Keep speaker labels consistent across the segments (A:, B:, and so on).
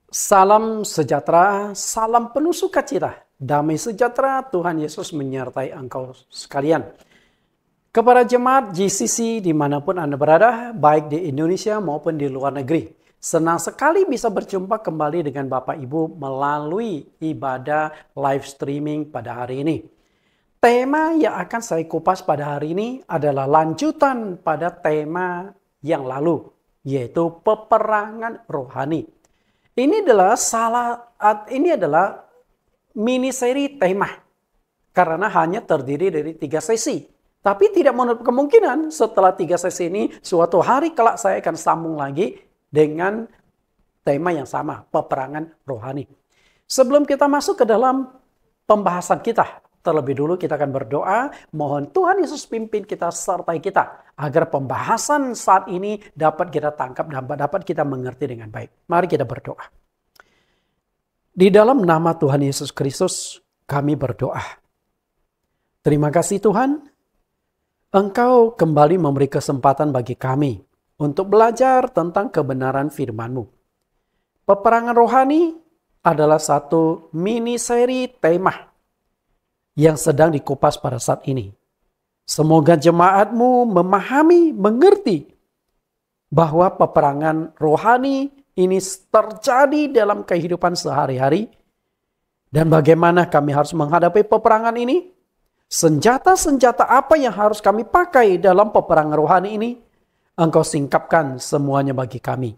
A: Salam sejahtera, salam penuh sukacita. Damai sejahtera Tuhan Yesus menyertai engkau sekalian. Kepada jemaat GCC dimanapun Anda berada, baik di Indonesia maupun di luar negeri. Senang sekali bisa berjumpa kembali dengan Bapak Ibu melalui ibadah live streaming pada hari ini. Tema yang akan saya kupas pada hari ini adalah lanjutan pada tema yang lalu, yaitu peperangan rohani. Ini adalah mini seri tema karena hanya terdiri dari 3 sesi. Tapi tidak menutup kemungkinan setelah 3 sesi ini suatu hari kelak saya akan sambung lagi dengan tema yang sama, peperangan rohani. Sebelum kita masuk ke dalam pembahasan kita, terlebih dulu kita akan berdoa, mohon Tuhan Yesus pimpin kita, sertai kita, agar pembahasan saat ini dapat kita tangkap dan dapat kita mengerti dengan baik. Mari kita berdoa. Di dalam nama Tuhan Yesus Kristus, kami berdoa. Terima kasih Tuhan, Engkau kembali memberi kesempatan bagi kami untuk belajar tentang kebenaran firman-Mu. Peperangan rohani adalah satu mini seri tema yang sedang dikupas pada saat ini. Semoga jemaat-Mu memahami, mengerti bahwa peperangan rohani ini terjadi dalam kehidupan sehari-hari dan bagaimana kami harus menghadapi peperangan ini. Senjata-senjata apa yang harus kami pakai dalam peperangan rohani ini, Engkau singkapkan semuanya bagi kami.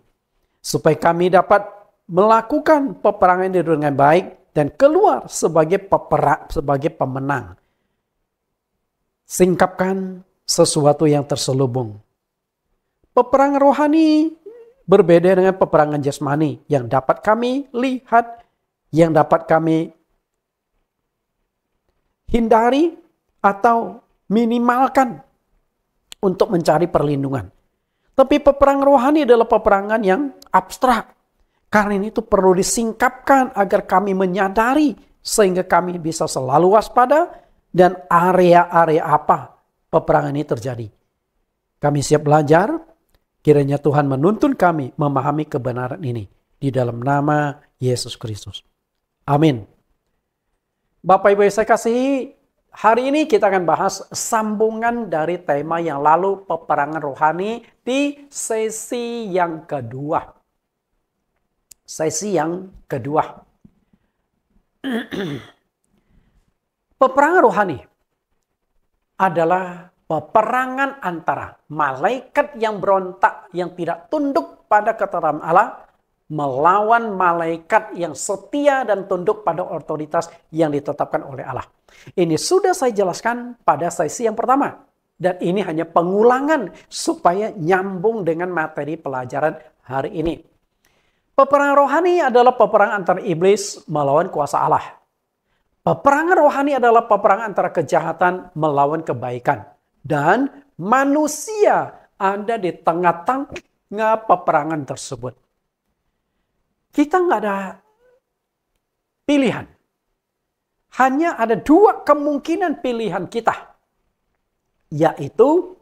A: Supaya kami dapat melakukan peperangan ini dengan baik dan keluar sebagai pemenang. Singkapkan sesuatu yang terselubung. Peperangan rohani berbeda dengan peperangan jasmani yang dapat kami lihat, yang dapat kami hindari atau minimalkan untuk mencari perlindungan. Tapi peperangan rohani adalah peperangan yang abstrak. Karena itu perlu disingkapkan agar kami menyadari sehingga kami bisa selalu waspada dan area-area apa peperangan ini terjadi. Kami siap belajar, kiranya Tuhan menuntun kami memahami kebenaran ini di dalam nama Yesus Kristus. Amin. Bapak Ibu yang saya kasihi, hari ini kita akan bahas sambungan dari tema yang lalu, peperangan rohani di sesi yang kedua. Sesi yang kedua. Peperangan rohani adalah peperangan antara malaikat yang berontak, yang tidak tunduk pada ketentuan Allah, melawan malaikat yang setia dan tunduk pada otoritas yang ditetapkan oleh Allah. Ini sudah saya jelaskan pada sesi yang pertama. Dan ini hanya pengulangan supaya nyambung dengan materi pelajaran hari ini. Peperangan rohani adalah peperangan antara iblis melawan kuasa Allah. Peperangan rohani adalah peperangan antara kejahatan melawan kebaikan. Dan manusia ada di tengah-tengah peperangan tersebut. Kita nggak ada pilihan. Hanya ada 2 kemungkinan pilihan kita. Yaitu,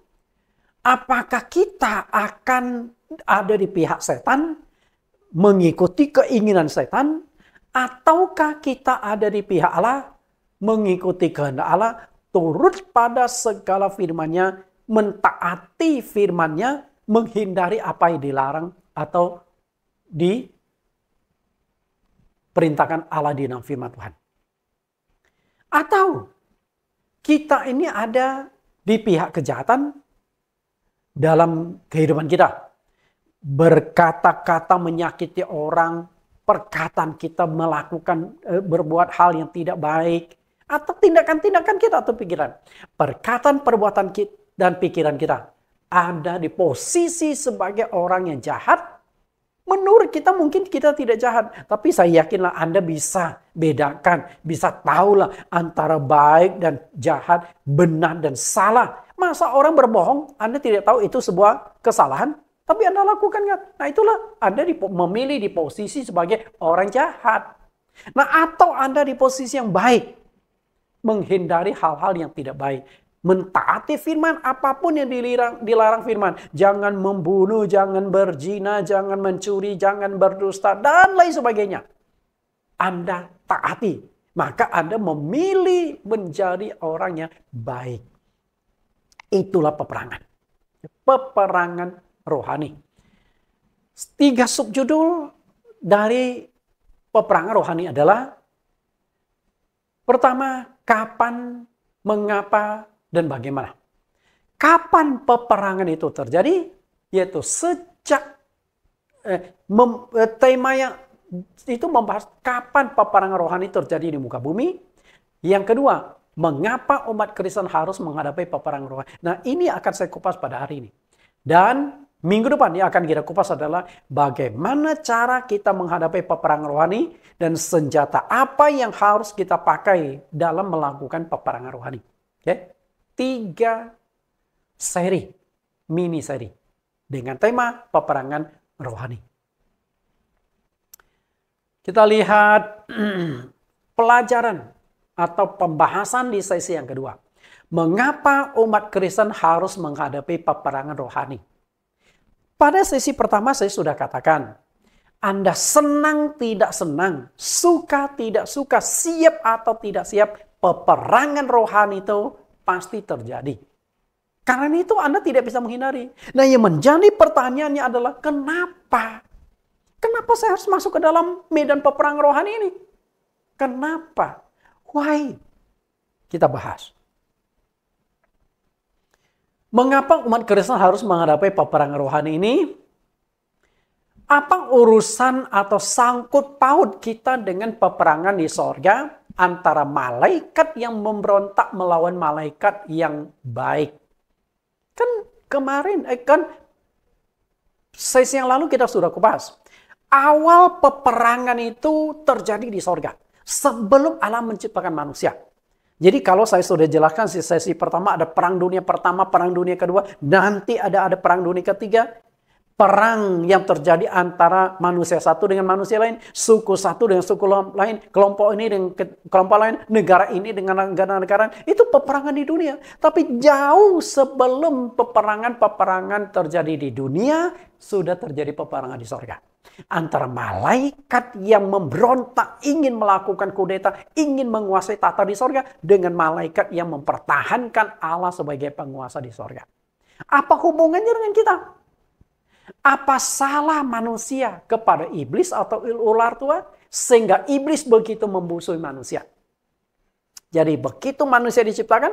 A: apakah kita akan ada di pihak setan, mengikuti keinginan setan, ataukah kita ada di pihak Allah, mengikuti kehendak Allah, turut pada segala firman-Nya, mentaati firman-Nya, menghindari apa yang dilarang atau perintahkan Allah di dalam firman Tuhan. Atau kita ini ada di pihak kejahatan dalam kehidupan kita. Berkata-kata menyakiti orang, perkataan kita melakukan, berbuat hal yang tidak baik, atau tindakan-tindakan kita atau pikiran. Perkataan, perbuatan kita, dan pikiran kita ada di posisi sebagai orang yang jahat. Menurut kita mungkin kita tidak jahat. Tapi saya yakinlah Anda bisa bedakan. Bisa tahulah antara baik dan jahat, benar dan salah. Masa orang berbohong, Anda tidak tahu itu sebuah kesalahan? Tapi Anda lakukan kan? Nah itulah Anda memilih di posisi sebagai orang jahat. Nah atau Anda di posisi yang baik. Menghindari hal-hal yang tidak baik. Mentaati firman, apapun yang dilarang firman. Jangan membunuh, jangan berzina, jangan mencuri, jangan berdusta, dan lain sebagainya. Anda taati. Maka Anda memilih menjadi orang yang baik. Itulah peperangan. Peperangan rohani. 3 subjudul dari peperangan rohani adalah: pertama, kapan, mengapa, dan bagaimana. Kapan peperangan itu terjadi? Yaitu sejak tema yang itu membahas kapan peperangan rohani terjadi di muka bumi. Yang kedua, mengapa umat Kristen harus menghadapi peperangan rohani. Nah, ini akan saya kupas pada hari ini. Dan minggu depan yang akan kita kupas adalah bagaimana cara kita menghadapi peperangan rohani dan senjata apa yang harus kita pakai dalam melakukan peperangan rohani. Oke? 3 seri, mini seri dengan tema peperangan rohani. Kita lihat pelajaran atau pembahasan di sesi yang kedua. Mengapa umat Kristen harus menghadapi peperangan rohani? Pada sesi pertama saya sudah katakan, Anda senang tidak senang, suka tidak suka, siap atau tidak siap, peperangan rohani itu pasti terjadi. Karena itu Anda tidak bisa menghindari. Nah, yang menjadi pertanyaannya adalah kenapa? Kenapa saya harus masuk ke dalam medan peperangan rohani ini? Kenapa? Why? Kita bahas. Mengapa umat Kristen harus menghadapi peperangan rohani ini? Apa urusan atau sangkut paut kita dengan peperangan di sorga antara malaikat yang memberontak melawan malaikat yang baik? Kan kemarin, sesi yang lalu kita sudah kupas. Awal peperangan itu terjadi di sorga. Sebelum Allah menciptakan manusia. Jadi kalau saya sudah jelaskan di sesi pertama ada perang dunia pertama, perang dunia kedua. Nanti ada perang dunia ketiga. Perang yang terjadi antara manusia satu dengan manusia lain. Suku satu dengan suku lain. Kelompok ini dengan kelompok lain. Negara ini dengan negara-negara. Itu peperangan di dunia. Tapi jauh sebelum peperangan terjadi di dunia. Sudah terjadi peperangan di sorga. Antara malaikat yang memberontak, ingin melakukan kudeta, ingin menguasai tata di sorga. Dengan malaikat yang mempertahankan Allah sebagai penguasa di sorga. Apa hubungannya dengan kita? Apa salah manusia kepada iblis atau ular tua sehingga iblis begitu membusuhi manusia? Jadi begitu manusia diciptakan,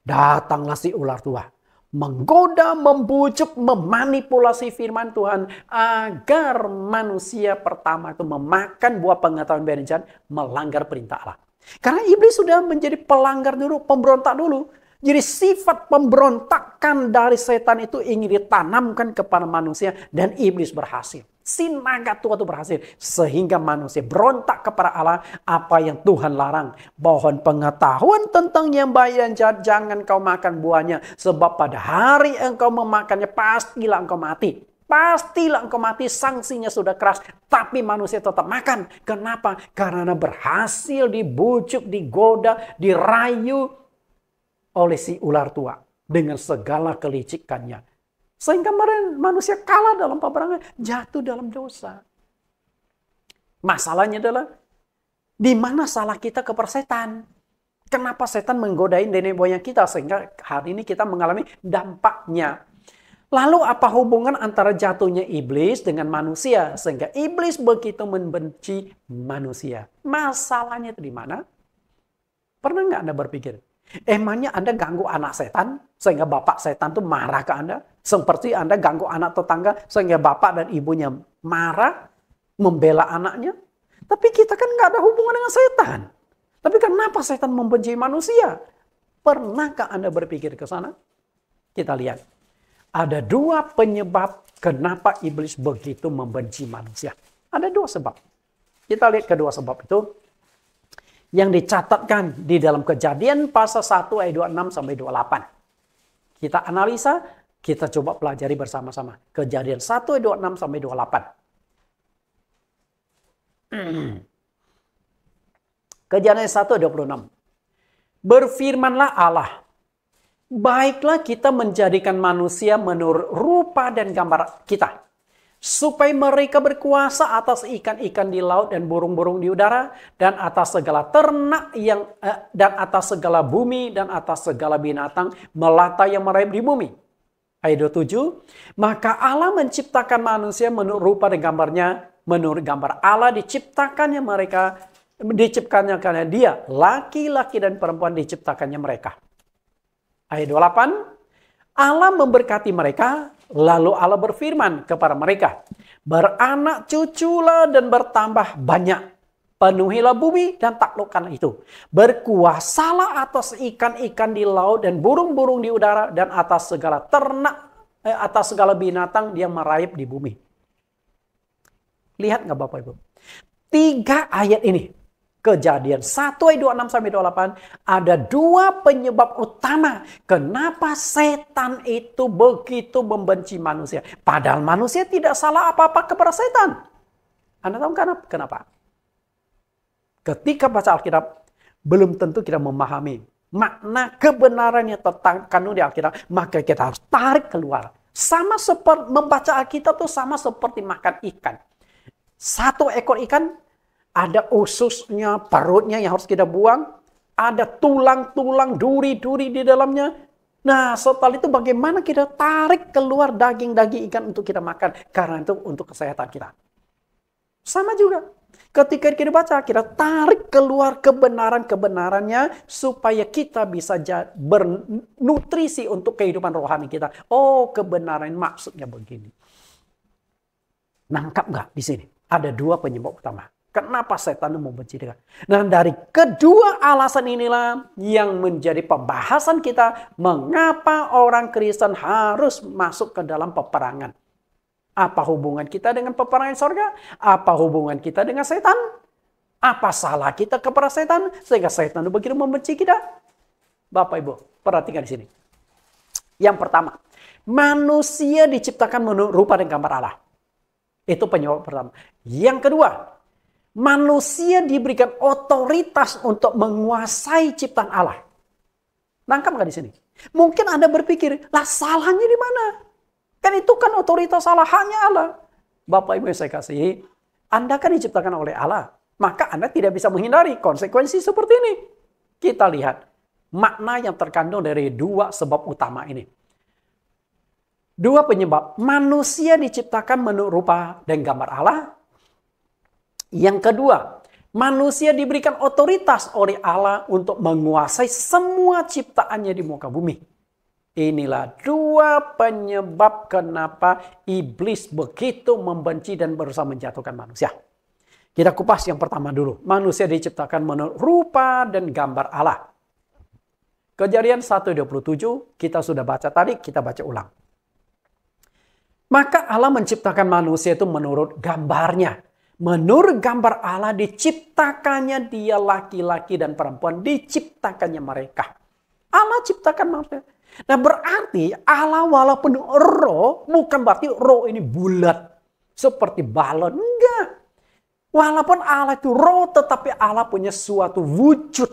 A: datanglah si ular tua. Menggoda, membujuk, memanipulasi firman Tuhan agar manusia pertama itu memakan buah pengetahuan baik dan jahat, melanggar perintah Allah. Karena iblis sudah menjadi pelanggar dulu, pemberontak dulu. Jadi sifat pemberontakan dari setan itu ingin ditanamkan kepada manusia dan iblis berhasil. Si naga tua itu berhasil sehingga manusia berontak kepada Allah apa yang Tuhan larang. Pohon pengetahuan tentang yang baik dan jahat jangan kau makan buahnya sebab pada hari engkau memakannya pastilah engkau mati. Pastilah engkau mati, sanksinya sudah keras. Tapi manusia tetap makan. Kenapa? Karena berhasil dibujuk, digoda, dirayu oleh si ular tua dengan segala kelicikannya. Sehingga manusia kalah dalam peperangan, jatuh dalam dosa. Masalahnya adalah di mana salah kita kepada setan? Kenapa setan menggodain nenek moyang kita sehingga hari ini kita mengalami dampaknya? Lalu apa hubungan antara jatuhnya iblis dengan manusia sehingga iblis begitu membenci manusia? Masalahnya itu di mana? Pernah nggak Anda berpikir? Emangnya Anda ganggu anak setan sehingga bapak setan itu marah ke Anda? Seperti Anda ganggu anak tetangga sehingga bapak dan ibunya marah, membela anaknya? Tapi kita kan nggak ada hubungan dengan setan. Tapi kenapa setan membenci manusia? Pernahkah Anda berpikir ke sana? Kita lihat. Ada 2 penyebab kenapa iblis begitu membenci manusia. Ada 2 sebab. Kita lihat kedua sebab itu. Yang dicatatkan di dalam Kejadian pasal 1 ayat 26 sampai 28. Kita analisa, kita coba pelajari bersama-sama. Kejadian 1 ayat 26 sampai 28. Kejadian 1 ayat 26. Berfirmanlah Allah, baiklah kita menjadikan manusia menurut rupa dan gambar kita, supaya mereka berkuasa atas ikan-ikan di laut dan burung-burung di udara, dan atas segala ternak dan atas segala bumi, dan atas segala binatang melata yang merayap di bumi. Ayat 27, maka Allah menciptakan manusia menurut rupa dan gambarnya, menurut gambar Allah diciptakannya mereka, diciptakannya karena dia, laki-laki dan perempuan diciptakannya mereka. Ayat 28, Allah memberkati mereka, lalu Allah berfirman kepada mereka, beranak cuculah dan bertambah banyak, penuhilah bumi dan taklukkan itu, berkuasalah atas ikan-ikan di laut dan burung-burung di udara dan atas segala ternak, atas segala binatang yang merayap di bumi. Lihat nggak Bapak Ibu? 3 ayat ini, Kejadian 1 ayat 26 sampai 28, ada 2 penyebab utama kenapa setan itu begitu membenci manusia. Padahal manusia tidak salah apa-apa kepada setan. Anda tahu kenapa? Ketika baca Alkitab, belum tentu kita memahami makna kebenarannya tentang kanun di Alkitab, maka kita harus tarik keluar. Sama seperti membaca Alkitab itu sama seperti makan ikan. 1 ekor ikan, ada ususnya, perutnya yang harus kita buang. Ada tulang-tulang, duri-duri di dalamnya. Nah, setelah itu bagaimana kita tarik keluar daging-daging ikan untuk kita makan. Karena itu untuk kesehatan kita. Sama juga. Ketika kita baca, kita tarik keluar kebenaran-kebenarannya supaya kita bisa bernutrisi untuk kehidupan rohani kita. Oh, kebenaran maksudnya begini. Nangkap nggak di sini? Ada 2 penyebab utama. Kenapa setan membenci dia? Nah, dari kedua alasan inilah yang menjadi pembahasan kita, mengapa orang Kristen harus masuk ke dalam peperangan. Apa hubungan kita dengan peperangan sorga? Apa hubungan kita dengan setan? Apa salah kita kepada setan sehingga setan begitu membenci kita? Bapak Ibu, perhatikan di sini. Yang pertama, manusia diciptakan menurut rupa dan gambar Allah. Itu penyebab pertama. Yang kedua, manusia diberikan otoritas untuk menguasai ciptaan Allah. Nangkap nggak di sini? Mungkin Anda berpikir, lah salahnya di mana? Kan itu kan otoritas Allah, hanya Allah. Bapak Ibu yang saya kasihi, Anda kan diciptakan oleh Allah. Maka Anda tidak bisa menghindari konsekuensi seperti ini. Kita lihat makna yang terkandung dari 2 sebab utama ini. 2 penyebab. Manusia diciptakan menurut rupa dan gambar Allah. Yang kedua, manusia diberikan otoritas oleh Allah untuk menguasai semua ciptaannya di muka bumi. Inilah 2 penyebab kenapa iblis begitu membenci dan berusaha menjatuhkan manusia. Kita kupas yang pertama dulu. Manusia diciptakan menurut rupa dan gambar Allah. Kejadian 1:27 kita sudah baca tadi, kita baca ulang. Maka Allah menciptakan manusia itu menurut gambarnya. Menurut gambar Allah diciptakannya dia laki-laki dan perempuan, diciptakannya mereka. Allah ciptakan manusia. Nah berarti Allah walaupun roh, bukan berarti roh ini bulat seperti balon. Enggak. Walaupun Allah itu roh, tetapi Allah punya suatu wujud.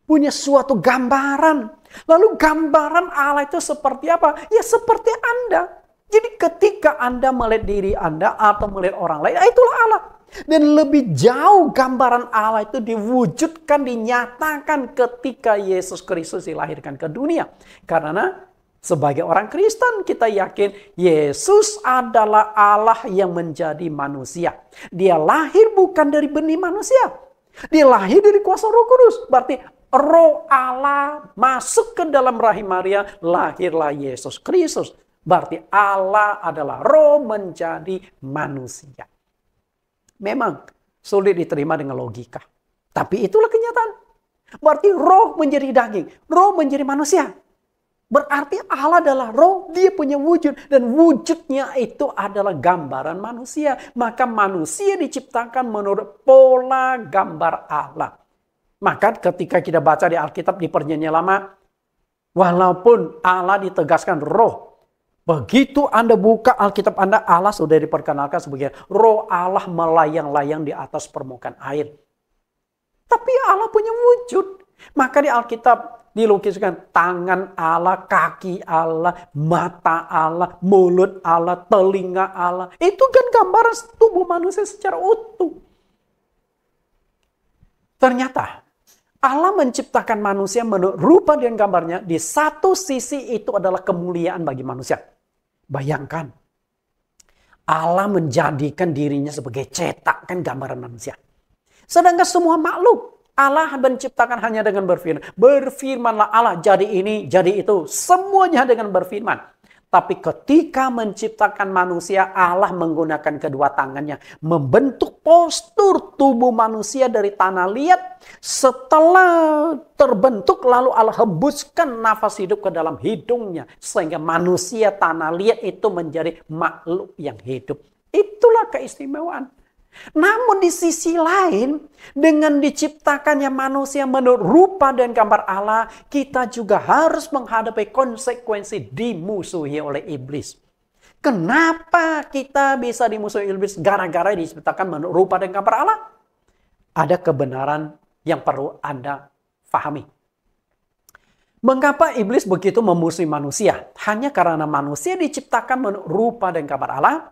A: Punya suatu gambaran. Lalu gambaran Allah itu seperti apa? Ya seperti Anda. Jadi ketika Anda melihat diri Anda atau melihat orang lain, itulah Allah. Dan lebih jauh gambaran Allah itu diwujudkan, dinyatakan ketika Yesus Kristus dilahirkan ke dunia. Karena sebagai orang Kristen kita yakin Yesus adalah Allah yang menjadi manusia. Dia lahir bukan dari benih manusia. Dia lahir dari kuasa Roh Kudus. Berarti Roh Allah masuk ke dalam rahim Maria, lahirlah Yesus Kristus. Berarti Allah adalah roh menjadi manusia. Memang sulit diterima dengan logika. Tapi itulah kenyataan. Berarti roh menjadi daging. Roh menjadi manusia. Berarti Allah adalah roh. Dia punya wujud. Dan wujudnya itu adalah gambaran manusia. Maka manusia diciptakan menurut pola gambar Allah. Maka ketika kita baca di Alkitab di Perjanjian Lama. Walaupun Allah ditegaskan roh. Begitu Anda buka Alkitab Anda, Allah sudah diperkenalkan sebagai roh Allah melayang-layang di atas permukaan air. Tapi Allah punya wujud. Maka di Alkitab dilukiskan tangan Allah, kaki Allah, mata Allah, mulut Allah, telinga Allah. Itu kan gambaran tubuh manusia secara utuh. Ternyata Allah menciptakan manusia menurut rupa dan gambarnya. Di satu sisi itu adalah kemuliaan bagi manusia. Bayangkan, Allah menjadikan dirinya sebagai cetakan gambaran manusia. Sedangkan semua makhluk Allah menciptakan hanya dengan berfirman. Berfirmanlah Allah, jadi ini, jadi itu. Semuanya dengan berfirman. Tapi ketika menciptakan manusia, Allah menggunakan kedua tangannya. Membentuk postur tubuh manusia dari tanah liat. Setelah terbentuk, lalu Allah hembuskan nafas hidup ke dalam hidungnya. Sehingga manusia tanah liat itu menjadi makhluk yang hidup. Itulah keistimewaan. Namun di sisi lain, dengan diciptakannya manusia menurut rupa dan gambar Allah, kita juga harus menghadapi konsekuensi dimusuhi oleh iblis. Kenapa kita bisa dimusuhi iblis? Gara-gara diciptakan menurut rupa dan gambar Allah. Ada kebenaran yang perlu Anda pahami. Mengapa iblis begitu memusuhi manusia? Hanya karena manusia diciptakan menurut rupa dan gambar Allah.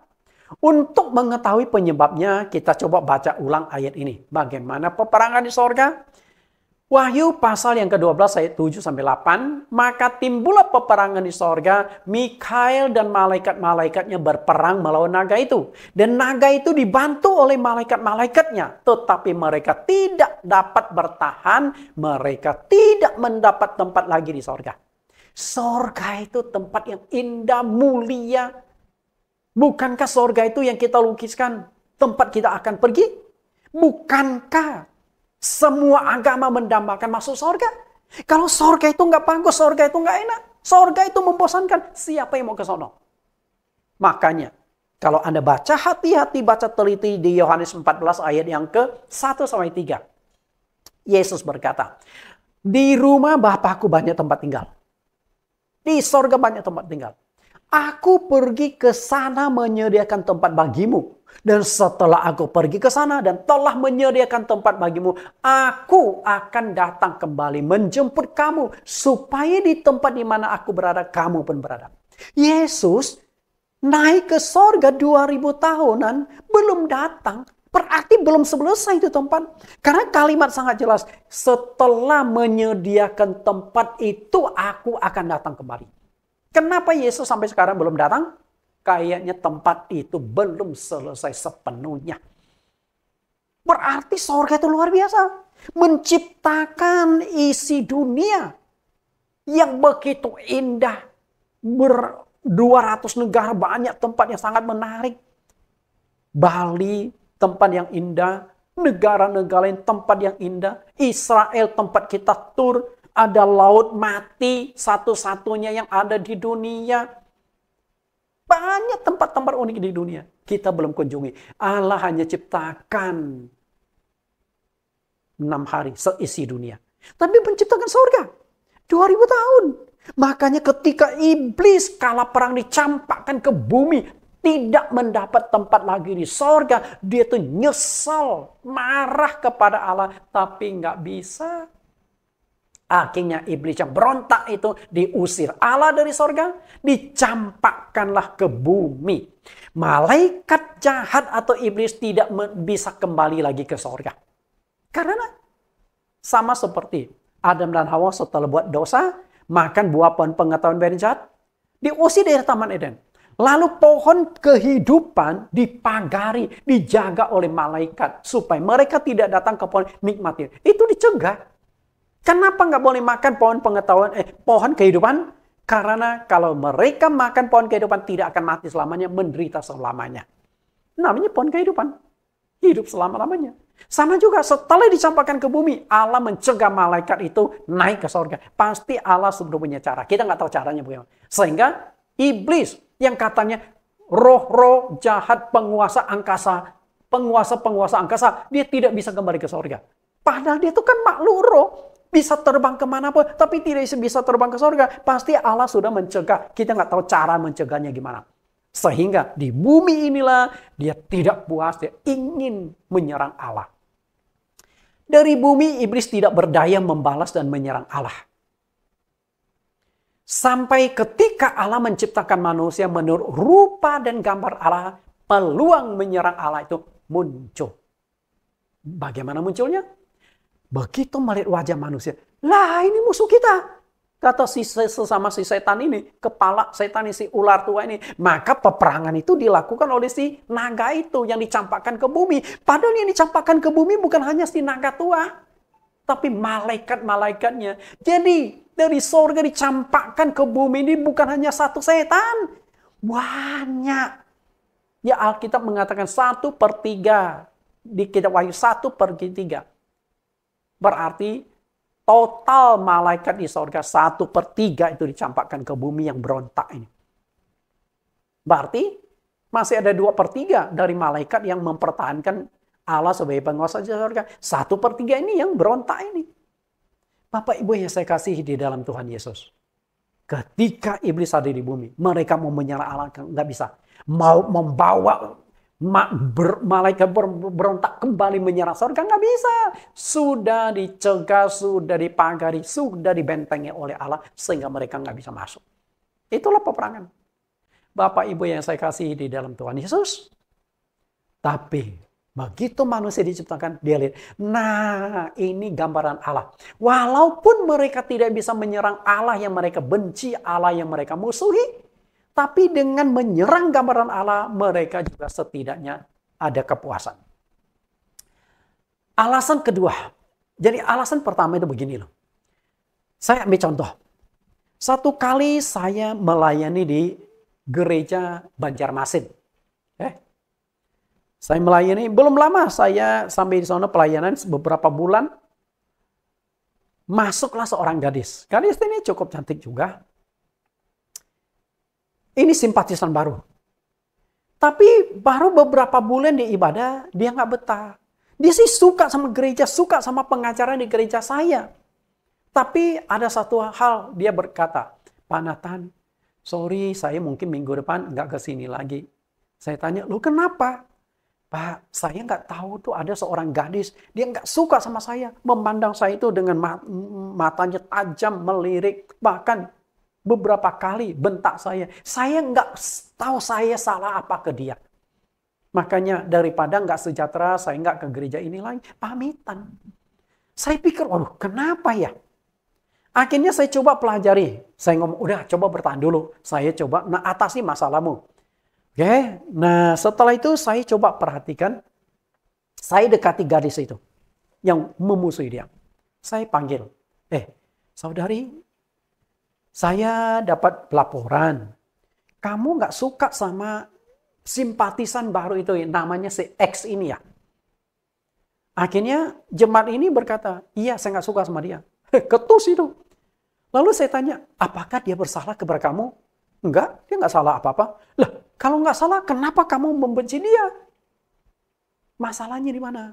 A: Untuk mengetahui penyebabnya, kita coba baca ulang ayat ini. Bagaimana peperangan di sorga? Wahyu pasal yang ke-12 ayat 7-8. Maka timbullah peperangan di sorga. Mikael dan malaikat-malaikatnya berperang melawan naga itu. Dan naga itu dibantu oleh malaikat-malaikatnya. Tetapi mereka tidak dapat bertahan. Mereka tidak mendapat tempat lagi di sorga. Sorga itu tempat yang indah, mulia. Bukankah sorga itu yang kita lukiskan tempat kita akan pergi? Bukankah semua agama mendambakan masuk sorga? Kalau sorga itu nggak bagus, sorga itu nggak enak, sorga itu membosankan, siapa yang mau ke sono? Makanya, kalau Anda baca hati-hati, baca teliti di Yohanes 14 ayat yang ke-1-3. Yesus berkata, di rumah Bapakku banyak tempat tinggal. Di sorga banyak tempat tinggal. Aku pergi ke sana menyediakan tempat bagimu. Dan setelah aku pergi ke sana dan telah menyediakan tempat bagimu, aku akan datang kembali menjemput kamu. Supaya di tempat di mana aku berada, kamu pun berada. Yesus naik ke sorga 2000 tahunan, belum datang. Berarti belum selesai itu tempat. Karena kalimat sangat jelas. Setelah menyediakan tempat itu, aku akan datang kembali. Kenapa Yesus sampai sekarang belum datang? Kayaknya tempat itu belum selesai sepenuhnya. Berarti sorga itu luar biasa. Menciptakan isi dunia yang begitu indah. 200 negara, banyak tempat yang sangat menarik. Bali, tempat yang indah. Negara-negara lain, tempat yang indah. Israel, tempat kita tur. Ada laut mati, satu-satunya yang ada di dunia. Banyak tempat-tempat unik di dunia. Kita belum kunjungi. Allah hanya ciptakan 6 hari seisi dunia. Tapi menciptakan surga 2000 tahun. Makanya ketika iblis kalah perang dicampakkan ke bumi, tidak mendapat tempat lagi di surga, dia tuh nyesal, marah kepada Allah, tapi nggak bisa. Akhirnya iblis yang berontak itu diusir Allah dari sorga, dicampakkanlah ke bumi. Malaikat jahat atau iblis tidak bisa kembali lagi ke sorga. Karena sama seperti Adam dan Hawa setelah buat dosa, makan buah pohon pengetahuan baik dan jahat, diusir dari Taman Eden. Lalu pohon kehidupan dipagari, dijaga oleh malaikat supaya mereka tidak datang ke pohon nikmatin. Itu dicegah. Kenapa nggak boleh makan pohon kehidupan? Karena kalau mereka makan pohon kehidupan tidak akan mati selamanya, menderita selamanya. Namanya pohon kehidupan. Hidup selama-lamanya. Sama juga setelah dicampakkan ke bumi, Allah mencegah malaikat itu naik ke surga. Pasti Allah sudah punya cara. Kita nggak tahu caranya bagaimana. Sehingga iblis yang katanya roh-roh jahat penguasa angkasa, penguasa angkasa, dia tidak bisa kembali ke surga. Padahal dia itu kan makhluk roh. Bisa terbang kemanapun, tapi tidak bisa terbang ke surga. Pasti Allah sudah mencegah. Kita nggak tahu cara mencegahnya gimana. Sehingga di bumi inilah dia tidak puas, dia ingin menyerang Allah. Dari bumi, iblis tidak berdaya membalas dan menyerang Allah. Sampai ketika Allah menciptakan manusia menurut rupa dan gambar Allah, peluang menyerang Allah itu muncul. Bagaimana munculnya? Begitu melihat wajah manusia, lah ini musuh kita. Kata sesama si setan ini, kepala setan ini, si ular tua ini. Maka peperangan itu dilakukan oleh si naga itu yang dicampakkan ke bumi. Padahal yang dicampakkan ke bumi bukan hanya si naga tua, tapi malaikat-malaikatnya. Jadi dari sorga dicampakkan ke bumi ini bukan hanya satu setan. Banyak. Ya Alkitab mengatakan 1/3. Di kitab Wahyu 1/3. Berarti total malaikat di sorga 1/3 itu dicampakkan ke bumi yang berontak ini. Berarti masih ada 2/3 dari malaikat yang mempertahankan Allah sebagai penguasa di sorga. 1/3 ini yang berontak ini. Bapak Ibu yang saya kasihi di dalam Tuhan Yesus. Ketika iblis ada di bumi, mereka mau menyerang Allah, nggak bisa. Mau membawa malaikat berontak kembali menyerang surga, nggak bisa. Sudah dicegah, sudah dipagari, sudah dibentengi oleh Allah sehingga mereka nggak bisa masuk. Itulah peperangan. Bapak Ibu yang saya kasihi di dalam Tuhan Yesus. Tapi begitu manusia diciptakan, dia lihat, nah ini gambaran Allah. Walaupun mereka tidak bisa menyerang Allah yang mereka benci, Allah yang mereka musuhi, tapi dengan menyerang gambaran Allah, mereka juga setidaknya ada kepuasan. Alasan kedua. Jadi alasan pertama itu begini loh. Saya ambil contoh. Satu kali saya melayani di gereja Banjarmasin. Saya melayani, belum lama saya sampai di sana pelayanan beberapa bulan. Masuklah seorang gadis. Gadis ini cukup cantik juga. Ini simpatisan baru. Tapi baru beberapa bulan di ibadah, dia nggak betah. Dia sih suka sama gereja, suka sama pengajaran di gereja saya. Tapi ada satu hal, dia berkata, Pak Nathan, sorry saya mungkin minggu depan nggak kesini lagi. Saya tanya, lu kenapa? Pak, saya nggak tahu tuh ada seorang gadis, dia nggak suka sama saya. Memandang saya itu dengan matanya tajam, melirik, bahkan beberapa kali bentak saya. Saya nggak tahu saya salah apa ke dia. Makanya daripada nggak sejahtera, saya nggak ke gereja ini lagi. Pamitan. Saya pikir, waduh kenapa ya? Akhirnya saya coba pelajari. Saya ngomong, udah coba bertahan dulu. Saya coba atasi masalahmu. Oke, nah setelah itu saya coba perhatikan. Saya dekati gadis itu. Yang memusuhi dia. Saya panggil. Saudari, saya dapat laporan. Kamu nggak suka sama simpatisan baru itu, namanya si X ini ya. Akhirnya jemaat ini berkata, iya saya nggak suka sama dia. Ketus itu. Lalu saya tanya, apakah dia bersalah kepada kamu? Enggak, dia nggak salah apa-apa. Lah, kalau nggak salah, kenapa kamu membenci dia? Masalahnya di mana?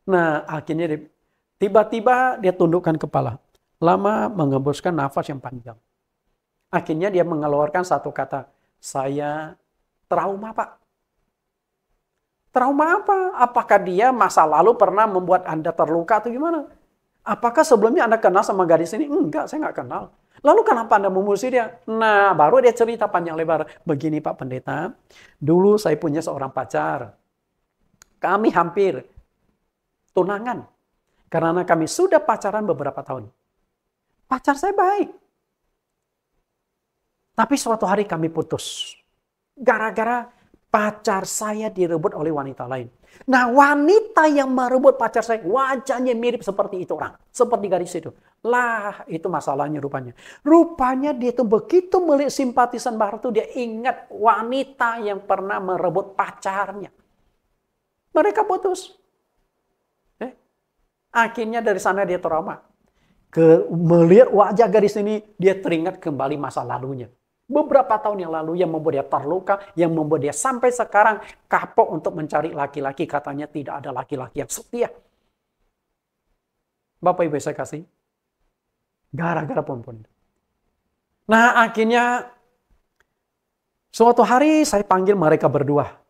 A: Nah, akhirnya tiba-tiba dia tundukkan kepala. Lama mengembuskan nafas yang panjang. Akhirnya dia mengeluarkan satu kata, saya trauma Pak. Trauma apa? Apakah dia masa lalu pernah membuat Anda terluka atau gimana? Apakah sebelumnya Anda kenal sama gadis ini? Enggak, saya nggak kenal. Lalu kenapa Anda memusuhi dia? Nah, baru dia cerita panjang lebar. Begini Pak Pendeta, dulu saya punya seorang pacar. Kami hampir tunangan. Karena kami sudah pacaran beberapa tahun. Pacar saya baik. Tapi suatu hari kami putus. Gara-gara pacar saya direbut oleh wanita lain. Nah, wanita yang merebut pacar saya, wajahnya mirip seperti itu orang. Seperti gadis itu. Lah, itu masalahnya rupanya. Rupanya dia itu begitu melihat simpatisan baru itu, dia ingat wanita yang pernah merebut pacarnya. Mereka putus. Akhirnya dari sana dia trauma. Melihat wajah gadis ini, dia teringat kembali masa lalunya. Beberapa tahun yang lalu yang membuat dia terluka, yang membuat dia sampai sekarang kapok untuk mencari laki-laki. Katanya tidak ada laki-laki yang setia. Bapak Ibu saya kasih. Gara-gara perempuan itu. Nah akhirnya suatu hari saya panggil mereka berdua.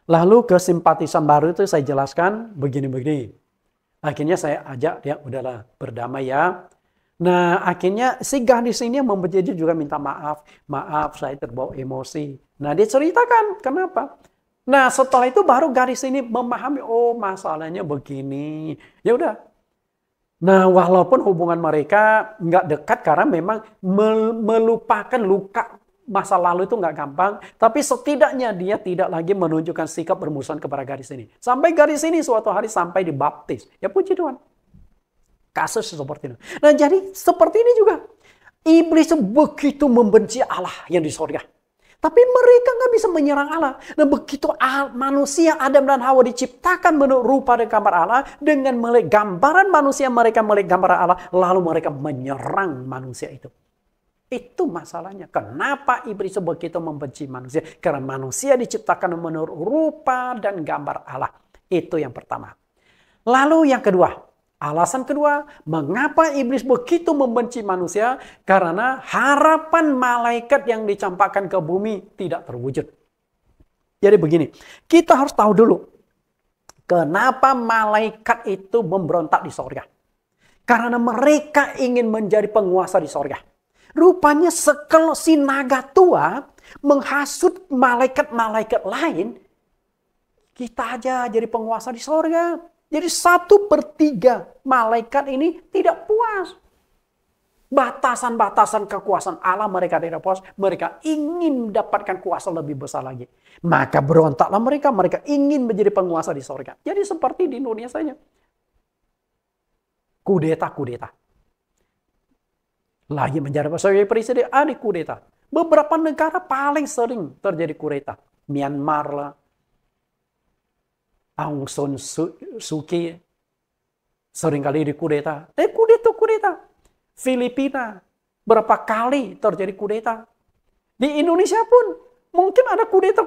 A: Lalu ke simpatisan baru itu saya jelaskan begini-begini. Akhirnya saya ajak dia, udahlah berdamai ya. Nah, akhirnya si gadis ini yang membenci dia juga minta maaf. Maaf, saya terbawa emosi. Nah, dia ceritakan kenapa. Nah, setelah itu baru gadis ini memahami, oh masalahnya begini. Ya udah. Nah, walaupun hubungan mereka nggak dekat karena memang melupakan luka masa lalu itu nggak gampang. Tapi setidaknya dia tidak lagi menunjukkan sikap bermusuhan kepada gadis ini. Sampai gadis ini suatu hari sampai dibaptis. Ya puji Tuhan. Kasus seperti itu. Nah, jadi seperti ini juga. Iblis begitu membenci Allah yang di sorga. Tapi mereka nggak bisa menyerang Allah. Nah, begitu manusia Adam dan Hawa diciptakan menurut rupa dan gambar Allah, dengan melihat gambaran manusia, mereka melihat gambaran Allah, lalu mereka menyerang manusia itu. Itu masalahnya. Kenapa iblis begitu membenci manusia? Karena manusia diciptakan menurut rupa dan gambar Allah. Itu yang pertama. Lalu yang kedua. Alasan kedua, mengapa iblis begitu membenci manusia? Karena harapan malaikat yang dicampakkan ke bumi tidak terwujud. Jadi begini, kita harus tahu dulu, kenapa malaikat itu memberontak di sorga. Karena mereka ingin menjadi penguasa di sorga. Rupanya si naga tua menghasut malaikat-malaikat lain, kita aja jadi penguasa di sorga. Jadi 1/3 malaikat ini tidak puas. Batasan-batasan kekuasaan Allah mereka tidak puas. Mereka ingin mendapatkan kuasa lebih besar lagi. Maka berontaklah mereka. Mereka ingin menjadi penguasa di sorga. Jadi seperti di dunia saja. Kudeta. Lagi menjadi sebagai presiden, ada kudeta. Beberapa negara paling sering terjadi kudeta. Myanmar lah. Aung San Suu Kyi seringkali dikudeta. Kudeta. Filipina berapa kali terjadi kudeta. Di Indonesia pun mungkin ada kudeta.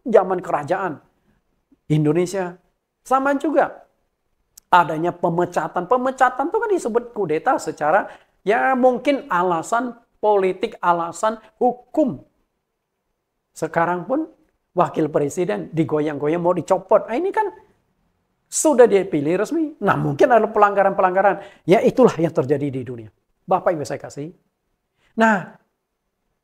A: Zaman kerajaan Indonesia sama juga. Adanya pemecatan. Pemecatan itu kan disebut kudeta secara ya mungkin alasan politik, alasan hukum. Sekarang pun wakil presiden digoyang-goyang mau dicopot. Nah, ini kan sudah dipilih resmi. Nah, mungkin ada pelanggaran-pelanggaran. Ya itulah yang terjadi di dunia. Bapak Ibu saya kasih. Nah,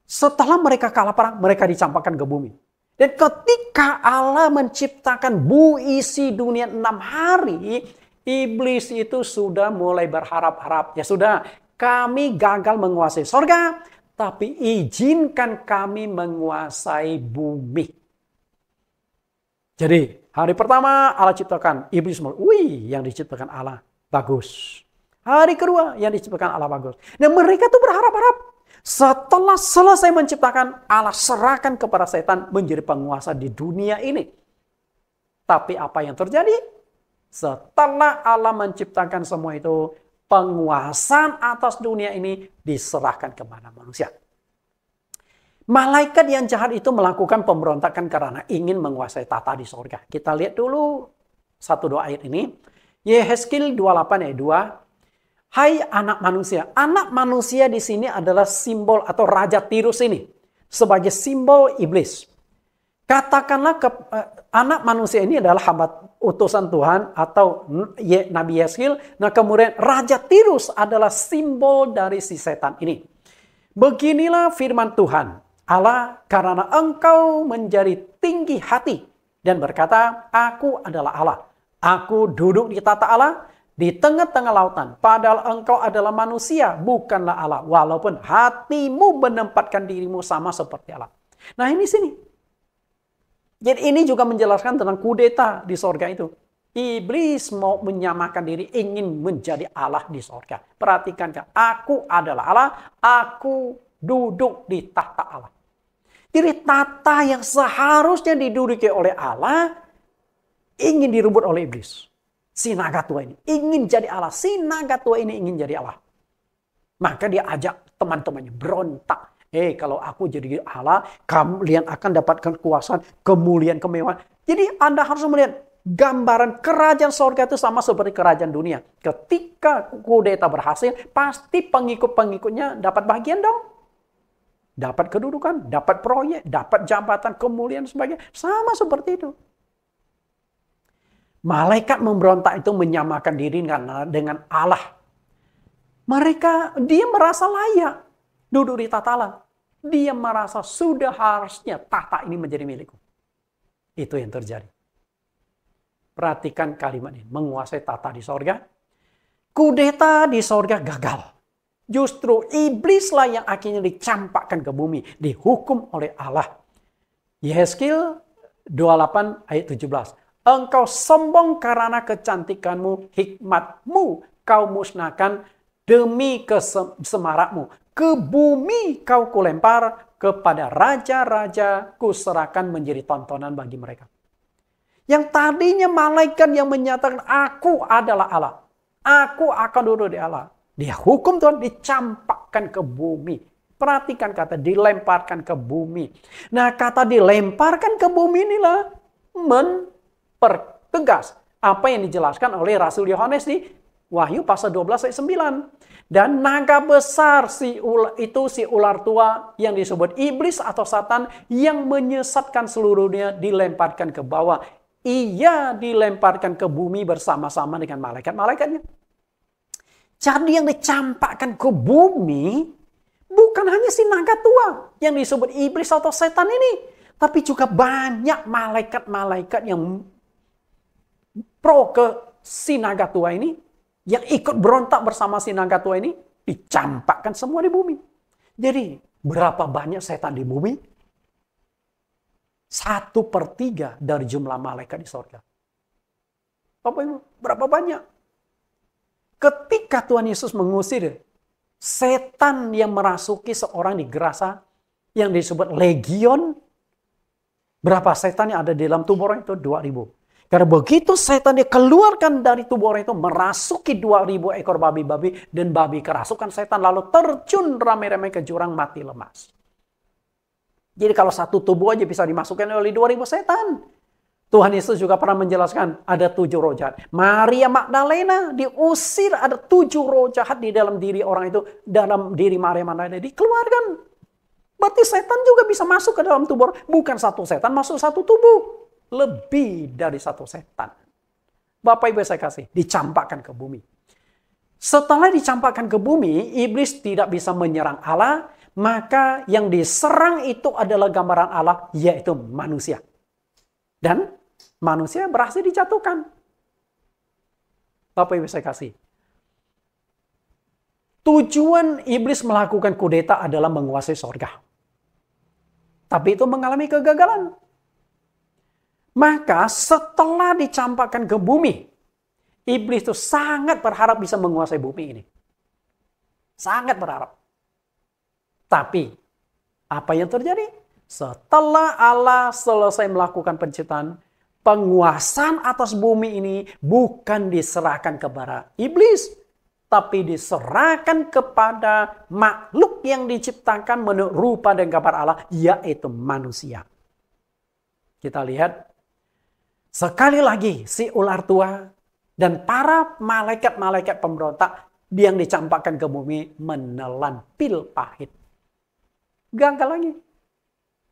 A: setelah mereka kalah perang, mereka dicampakkan ke bumi. Dan ketika Allah menciptakan isi dunia 6 hari, iblis itu sudah mulai berharap-harap. Ya sudah, kami gagal menguasai sorga, tapi izinkan kami menguasai bumi. Jadi hari pertama Allah ciptakan, iblis yang diciptakan Allah bagus. Hari kedua yang diciptakan Allah bagus. Dan mereka tuh berharap-harap. Setelah selesai menciptakan, Allah serahkan kepada setan menjadi penguasa di dunia ini. Tapi apa yang terjadi? Setelah Allah menciptakan semua itu, penguasaan atas dunia ini diserahkan kepada manusia. Malaikat yang jahat itu melakukan pemberontakan karena ingin menguasai tata di sorga. Kita lihat dulu 1-2 ayat ini. Yehezkiel 28 ayat 2. Hai anak manusia. Anak manusia di sini adalah simbol atau Raja Tirus ini. Sebagai simbol iblis. Katakanlah anak manusia ini adalah hamba utusan Tuhan atau Nabi Yehezkiel. Nah kemudian Raja Tirus adalah simbol dari si setan ini. Beginilah firman Tuhan. Allah, karena engkau menjadi tinggi hati dan berkata, aku adalah Allah. Aku duduk di tata Allah di tengah-tengah lautan. Padahal engkau adalah manusia, bukanlah Allah. Walaupun hatimu menempatkan dirimu sama seperti Allah. Nah ini sini. Jadi ini juga menjelaskan tentang kudeta di sorga itu. Iblis mau menyamakan diri, ingin menjadi Allah di sorga. Perhatikan, aku adalah Allah, aku duduk di tahta Allah. Jadi tata yang seharusnya diduduki oleh Allah, ingin direbut oleh iblis. Si naga tua ini ingin jadi Allah. Si naga tua ini ingin jadi Allah. Maka dia ajak teman-temannya berontak. Kalau aku jadi Allah, kalian akan dapatkan kekuasaan, kemuliaan, kemewahan. Jadi Anda harus melihat gambaran kerajaan sorga itu sama seperti kerajaan dunia. Ketika kudeta berhasil, pasti pengikut-pengikutnya dapat bagian dong. Dapat kedudukan, dapat proyek, dapat jabatan, kemuliaan, sebagainya. Sama seperti itu. Malaikat memberontak itu menyamakan diri dengan Allah. Dia merasa layak duduk di tahta Allah. Dia merasa sudah harusnya tahta ini menjadi milikku. Itu yang terjadi. Perhatikan kalimat ini. Menguasai tahta di sorga. Kudeta di sorga gagal. Justru iblislah yang akhirnya dicampakkan ke bumi. Dihukum oleh Allah. Yehezkiel 28 ayat 17. Engkau sombong karena kecantikanmu, hikmatmu kau musnahkan demi kesemarakmu. Ke bumi kau kulempar, kepada raja-raja kuserahkan menjadi tontonan bagi mereka. Yang tadinya malaikat yang menyatakan aku adalah Allah. Aku akan duduk di Allah. Dia hukum Tuhan dicampakkan ke bumi. Perhatikan kata dilemparkan ke bumi. Nah kata dilemparkan ke bumi inilah mempertegas apa yang dijelaskan oleh Rasul Yohanes di Wahyu pasal 12 ayat 9. Dan naga besar si ular tua yang disebut iblis atau Satan yang menyesatkan seluruh dunia dilemparkan ke bawah. Ia dilemparkan ke bumi bersama-sama dengan malaikat-malaikatnya. Jadi yang dicampakkan ke bumi bukan hanya si naga tua yang disebut iblis atau setan ini. Tapi juga banyak malaikat-malaikat yang pro ke si naga tua ini. Yang ikut berontak bersama si naga tua ini. Dicampakkan semua di bumi. Jadi berapa banyak setan di bumi? 1/3 dari jumlah malaikat di surga. Bapak Ibu, berapa banyak? Ketika Tuhan Yesus mengusir setan yang merasuki seorang di Gerasa yang disebut legion, berapa setan yang ada di dalam tubuh orang itu? 2.000. Karena begitu setan dikeluarkan dari tubuh orang itu merasuki 2.000 ekor babi-babi dan babi kerasukan setan lalu terjun ramai-ramai ke jurang mati lemas. Jadi kalau satu tubuh aja bisa dimasukkan oleh 2.000 setan. Tuhan Yesus juga pernah menjelaskan ada 7 roh jahat. Maria Magdalena diusir, ada 7 roh jahat di dalam diri orang itu. Dalam diri Maria Magdalena dikeluarkan. Berarti setan juga bisa masuk ke dalam tubuh. Bukan satu setan masuk satu tubuh. Lebih dari satu setan. Bapak Ibu saya kasih, dicampakkan ke bumi. Setelah dicampakkan ke bumi, iblis tidak bisa menyerang Allah. Maka yang diserang itu adalah gambaran Allah, yaitu manusia. Dan manusia berhasil dijatuhkan. Bapak Ibu saya kasih. Tujuan iblis melakukan kudeta adalah menguasai sorga. Tapi itu mengalami kegagalan. Maka setelah dicampakkan ke bumi, iblis itu sangat berharap bisa menguasai bumi ini. Sangat berharap. Tapi, apa yang terjadi? Setelah Allah selesai melakukan penciptaan, penguasaan atas bumi ini bukan diserahkan kepada iblis, tapi diserahkan kepada makhluk yang diciptakan menurut rupa dan gambar Allah, yaitu manusia. Kita lihat, sekali lagi si ular tua dan para malaikat-malaikat pemberontak yang dicampakkan ke bumi menelan pil pahit. Gagal lagi.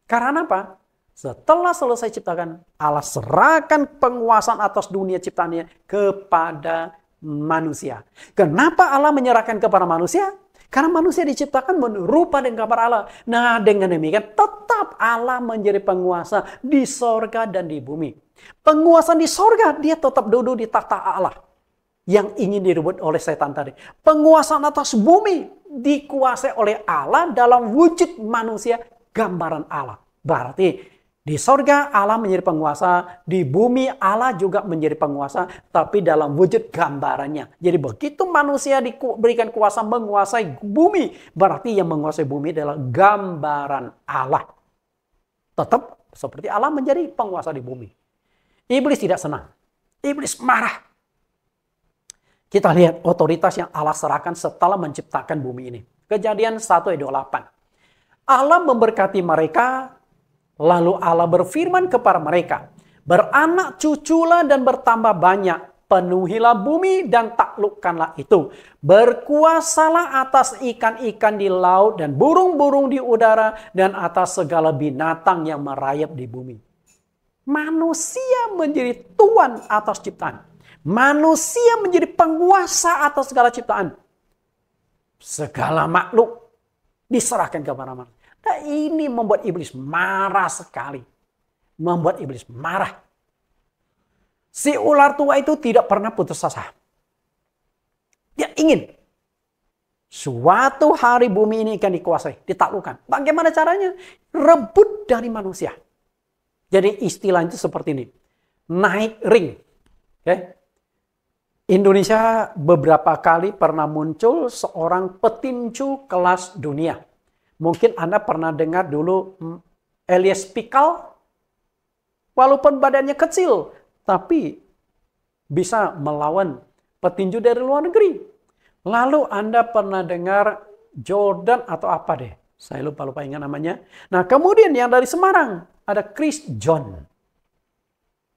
A: Karena apa? Setelah selesai ciptakan, Allah serahkan penguasaan atas dunia ciptaannya kepada manusia. Kenapa Allah menyerahkan kepada manusia? Karena manusia diciptakan menurut rupa dan gambar Allah. Nah, dengan demikian tetap Allah menjadi penguasa di sorga dan di bumi. Penguasa di sorga, dia tetap duduk di tahta Allah yang ingin direbut oleh setan tadi. Penguasaan atas bumi dikuasai oleh Allah dalam wujud manusia gambaran Allah. Berarti di sorga Allah menjadi penguasa, di bumi Allah juga menjadi penguasa, tapi dalam wujud gambarannya. Jadi begitu manusia diberikan kuasa menguasai bumi, berarti yang menguasai bumi adalah gambaran Allah. Tetap seperti Allah menjadi penguasa di bumi. Iblis tidak senang. Iblis marah. Kita lihat otoritas yang Allah serahkan setelah menciptakan bumi ini. Kejadian 1 ayat 28. Allah memberkati mereka, lalu Allah berfirman kepada mereka, beranak cuculah dan bertambah banyak, penuhilah bumi dan taklukkanlah itu. Berkuasalah atas ikan-ikan di laut dan burung-burung di udara dan atas segala binatang yang merayap di bumi. Manusia menjadi tuan atas ciptaan. Manusia menjadi penguasa atas segala ciptaan. segala makhluk diserahkan kepada manusia. Nah, ini membuat iblis marah sekali. Membuat iblis marah. Si ular tua itu tidak pernah putus asa. Dia ingin suatu hari bumi ini akan dikuasai, ditaklukkan. Bagaimana caranya? Rebut dari manusia. Jadi istilah itu seperti ini. Naik ring. Okay? Indonesia beberapa kali pernah muncul seorang petinju kelas dunia. Mungkin Anda pernah dengar dulu Elias Pikal. Walaupun badannya kecil, tapi bisa melawan petinju dari luar negeri. Lalu Anda pernah dengar Jordan atau apa deh? Saya lupa ingat namanya. Nah, kemudian yang dari Semarang ada Chris John.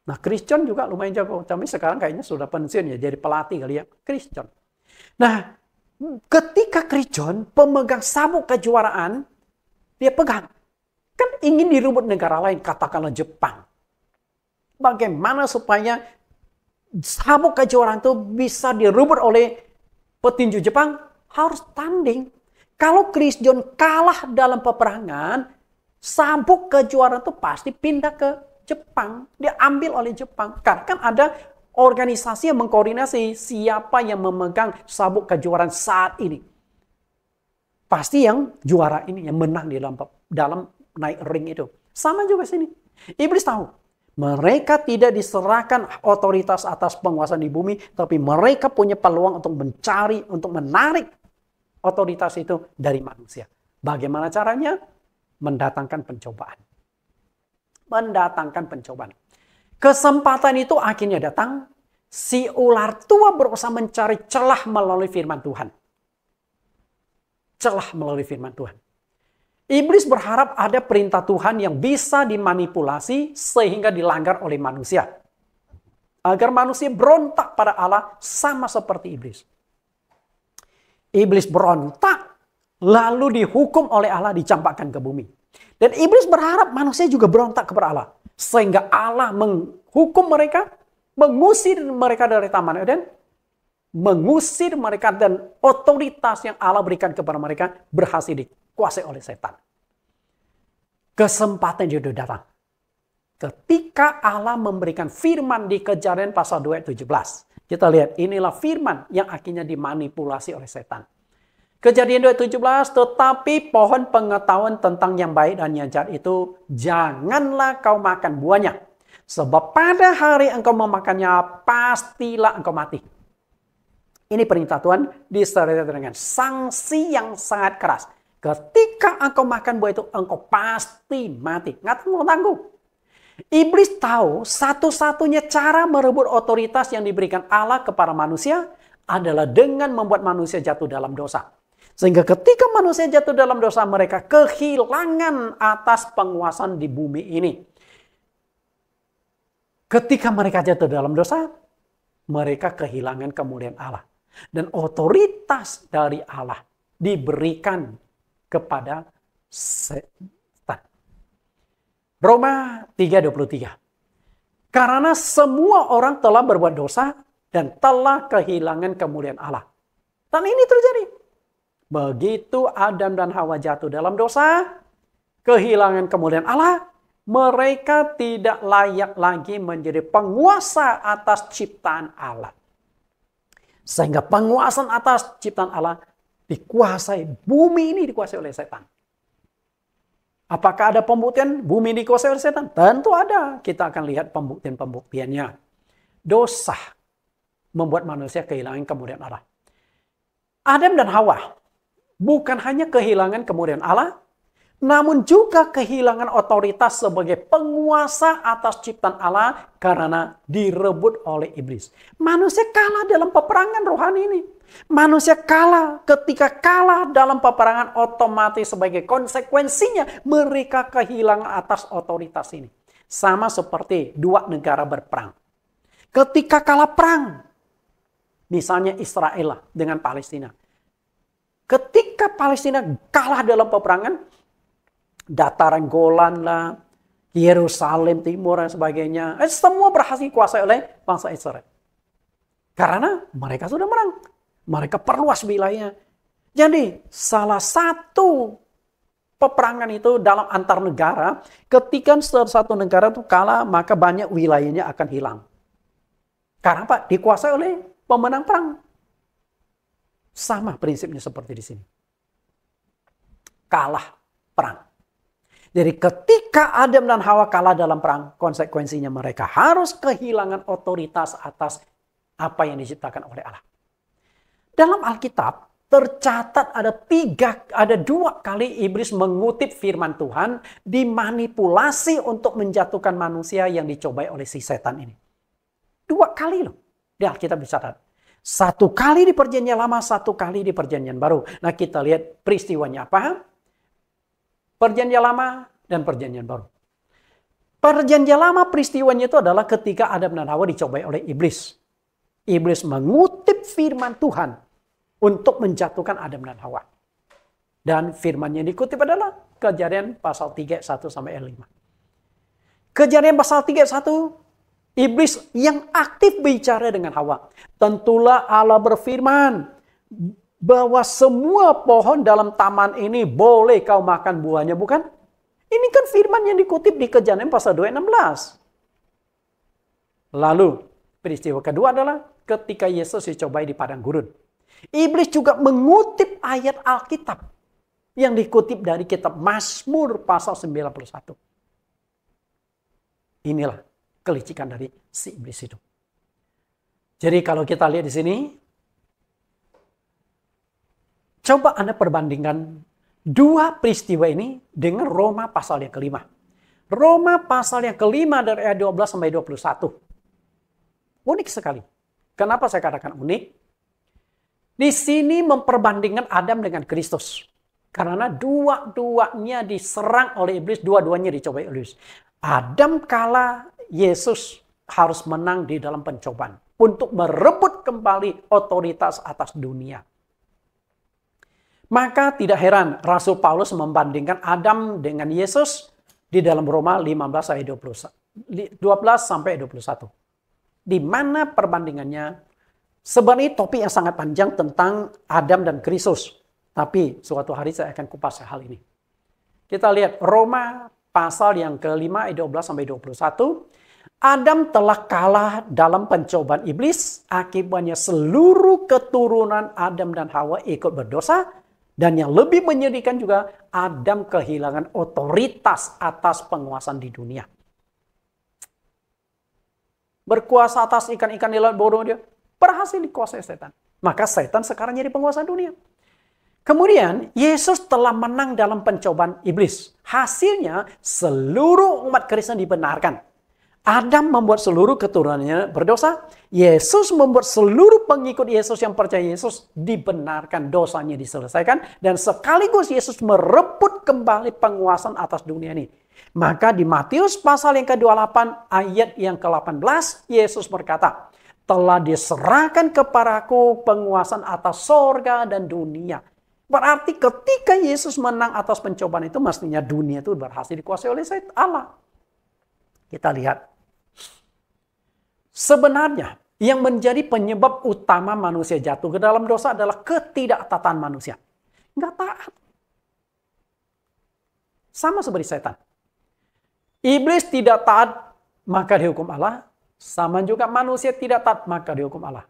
A: Nah, Chris John juga lumayan jago. Tapi sekarang kayaknya sudah pensiun ya, jadi pelatih kali ya. Chris John. Nah, ketika Chris John pemegang sabuk kejuaraan, dia pegang. Kan ingin direbut negara lain, katakanlah Jepang. Bagaimana supaya sabuk kejuaraan itu bisa direbut oleh petinju Jepang? Harus tanding. Kalau Chris John kalah dalam peperangan, sabuk kejuaraan itu pasti pindah ke Jepang. Diambil oleh Jepang. Karena kan ada organisasi yang mengkoordinasi siapa yang memegang sabuk kejuaraan saat ini. Pasti yang juara ini, yang menang di dalam naik ring itu. Sama juga sini. Iblis tahu. Mereka tidak diserahkan otoritas atas penguasaan di bumi, tapi mereka punya peluang untuk mencari, untuk menarik otoritas itu dari manusia. Bagaimana caranya? Mendatangkan pencobaan. Mendatangkan pencobaan. Kesempatan itu akhirnya datang. Si ular tua berusaha mencari celah melalui firman Tuhan. Celah melalui firman Tuhan. Iblis berharap ada perintah Tuhan yang bisa dimanipulasi sehingga dilanggar oleh manusia. Agar manusia berontak pada Allah sama seperti iblis. Iblis berontak lalu dihukum oleh Allah, dicampakkan ke bumi. Dan iblis berharap manusia juga berontak kepada Allah. Sehingga Allah menghukum mereka, mengusir mereka dari Taman Eden. Mengusir mereka dan otoritas yang Allah berikan kepada mereka berhasil dikuasai oleh setan. Kesempatan itu datang. Ketika Allah memberikan firman di Kejadian pasal 2 ayat 17. Kita lihat inilah firman yang akhirnya dimanipulasi oleh setan. Kejadian 2 ayat 17, tetapi pohon pengetahuan tentang yang baik dan yang jahat itu janganlah kau makan buahnya. Sebab pada hari engkau memakannya pastilah engkau mati. Ini perintah Tuhan disertai dengan sanksi yang sangat keras. Ketika engkau makan buah itu, engkau pasti mati. Nggak tanggung. Iblis tahu satu-satunya cara merebut otoritas yang diberikan Allah kepada manusia adalah dengan membuat manusia jatuh dalam dosa. Sehingga ketika manusia jatuh dalam dosa, mereka kehilangan atas penguasaan di bumi ini. Ketika mereka jatuh dalam dosa, mereka kehilangan kemuliaan Allah. Dan otoritas dari Allah diberikan kepada setan. Roma 3:23. Karena semua orang telah berbuat dosa dan telah kehilangan kemuliaan Allah. Dan ini terjadi. Begitu Adam dan Hawa jatuh dalam dosa, kehilangan kemuliaan Allah, mereka tidak layak lagi menjadi penguasa atas ciptaan Allah. Sehingga penguasaan atas ciptaan Allah dikuasai, bumi ini dikuasai oleh setan. Apakah ada pembuktian bumi dikuasai oleh setan? Tentu ada. Kita akan lihat pembuktian-pembuktiannya. Dosa membuat manusia kehilangan kemuliaan Allah. Adam dan Hawa bukan hanya kehilangan kemuliaan Allah, namun juga kehilangan otoritas sebagai penguasa atas ciptaan Allah karena direbut oleh iblis. Manusia kalah dalam peperangan rohani ini. Manusia kalah, ketika kalah dalam peperangan otomatis sebagai konsekuensinya mereka kehilangan atas otoritas ini. Sama seperti dua negara berperang. Ketika kalah perang, misalnya Israel dengan Palestina. Ketika Palestina kalah dalam peperangan, dataran Golan lah, Yerusalem Timur dan sebagainya, semua berhasil dikuasai oleh bangsa Israel. Karena mereka sudah menang. Mereka perluas wilayahnya. Jadi salah satu peperangan itu dalam antar negara, ketika satu negara itu kalah, maka banyak wilayahnya akan hilang. Karena apa? Dikuasai oleh pemenang perang. Sama prinsipnya seperti di sini. Kalah perang. Jadi ketika Adam dan Hawa kalah dalam perang, konsekuensinya mereka harus kehilangan otoritas atas apa yang diciptakan oleh Allah. Dalam Alkitab tercatat ada dua kali iblis mengutip firman Tuhan, dimanipulasi untuk menjatuhkan manusia yang dicobai oleh si setan ini. Dua kali loh di Alkitab dicatat. Satu kali di Perjanjian Lama, satu kali di Perjanjian Baru. Nah, kita lihat peristiwanya apa? Perjanjian Lama dan Perjanjian Baru. Perjanjian Lama peristiwanya itu adalah ketika Adam dan Hawa dicobai oleh iblis. Iblis mengutip firman Tuhan untuk menjatuhkan Adam dan Hawa. Dan firman yang dikutip adalah Kejadian pasal 3 1 sampai 5. Kejadian pasal 3 1, iblis yang aktif bicara dengan Hawa. Tentulah Allah berfirman bahwa semua pohon dalam taman ini boleh kau makan buahnya, bukan? Ini kan firman yang dikutip di Kejadian pasal 2 16. Lalu peristiwa kedua adalah ketika Yesus dicobai di padang gurun. Iblis juga mengutip ayat Alkitab yang dikutip dari kitab Mazmur pasal 91. Inilah kelicikan dari si iblis itu. Jadi kalau kita lihat di sini, coba Anda perbandingkan dua peristiwa ini dengan Roma pasal yang kelima. Roma pasal yang kelima dari ayat 12 sampai 21. Unik sekali. Kenapa saya katakan unik? Di sini memperbandingkan Adam dengan Kristus. Karena dua-duanya diserang oleh iblis, dua-duanya dicobai iblis. Adam kalah, Yesus harus menang di dalam pencobaan untuk merebut kembali otoritas atas dunia. Maka tidak heran Rasul Paulus membandingkan Adam dengan Yesus di dalam Roma 15 ayat 12 sampai 21. Di mana perbandingannya? Sebenarnya topik yang sangat panjang tentang Adam dan Kristus. Tapi suatu hari saya akan kupas hal ini. Kita lihat Roma pasal yang kelima ayat 12 sampai 21. Adam telah kalah dalam pencobaan iblis. Akibatnya seluruh keturunan Adam dan Hawa ikut berdosa. Dan yang lebih menyedihkan juga, Adam kehilangan otoritas atas penguasaan di dunia. Berkuasa atas ikan-ikan di laut bodoh dia. Berhasil dikuasai setan. Maka setan sekarang jadi penguasa dunia. Kemudian Yesus telah menang dalam pencobaan iblis. Hasilnya seluruh umat Kristen dibenarkan. Adam membuat seluruh keturunannya berdosa. Yesus membuat seluruh pengikut Yesus yang percaya Yesus dibenarkan, dosanya diselesaikan. Dan sekaligus Yesus merebut kembali penguasaan atas dunia ini. Maka di Matius pasal yang ke-28 ayat yang ke-18 Yesus berkata, telah diserahkan kepadaku penguasaan atas sorga dan dunia. Berarti ketika Yesus menang atas pencobaan itu, mestinya dunia itu berhasil dikuasai oleh Allah. Kita lihat. Sebenarnya yang menjadi penyebab utama manusia jatuh ke dalam dosa adalah ketidaktaatan manusia. Nggak taat. Sama seperti setan. Iblis tidak taat, maka dihukum Allah. Sama juga manusia tidak taat, maka dihukum Allah.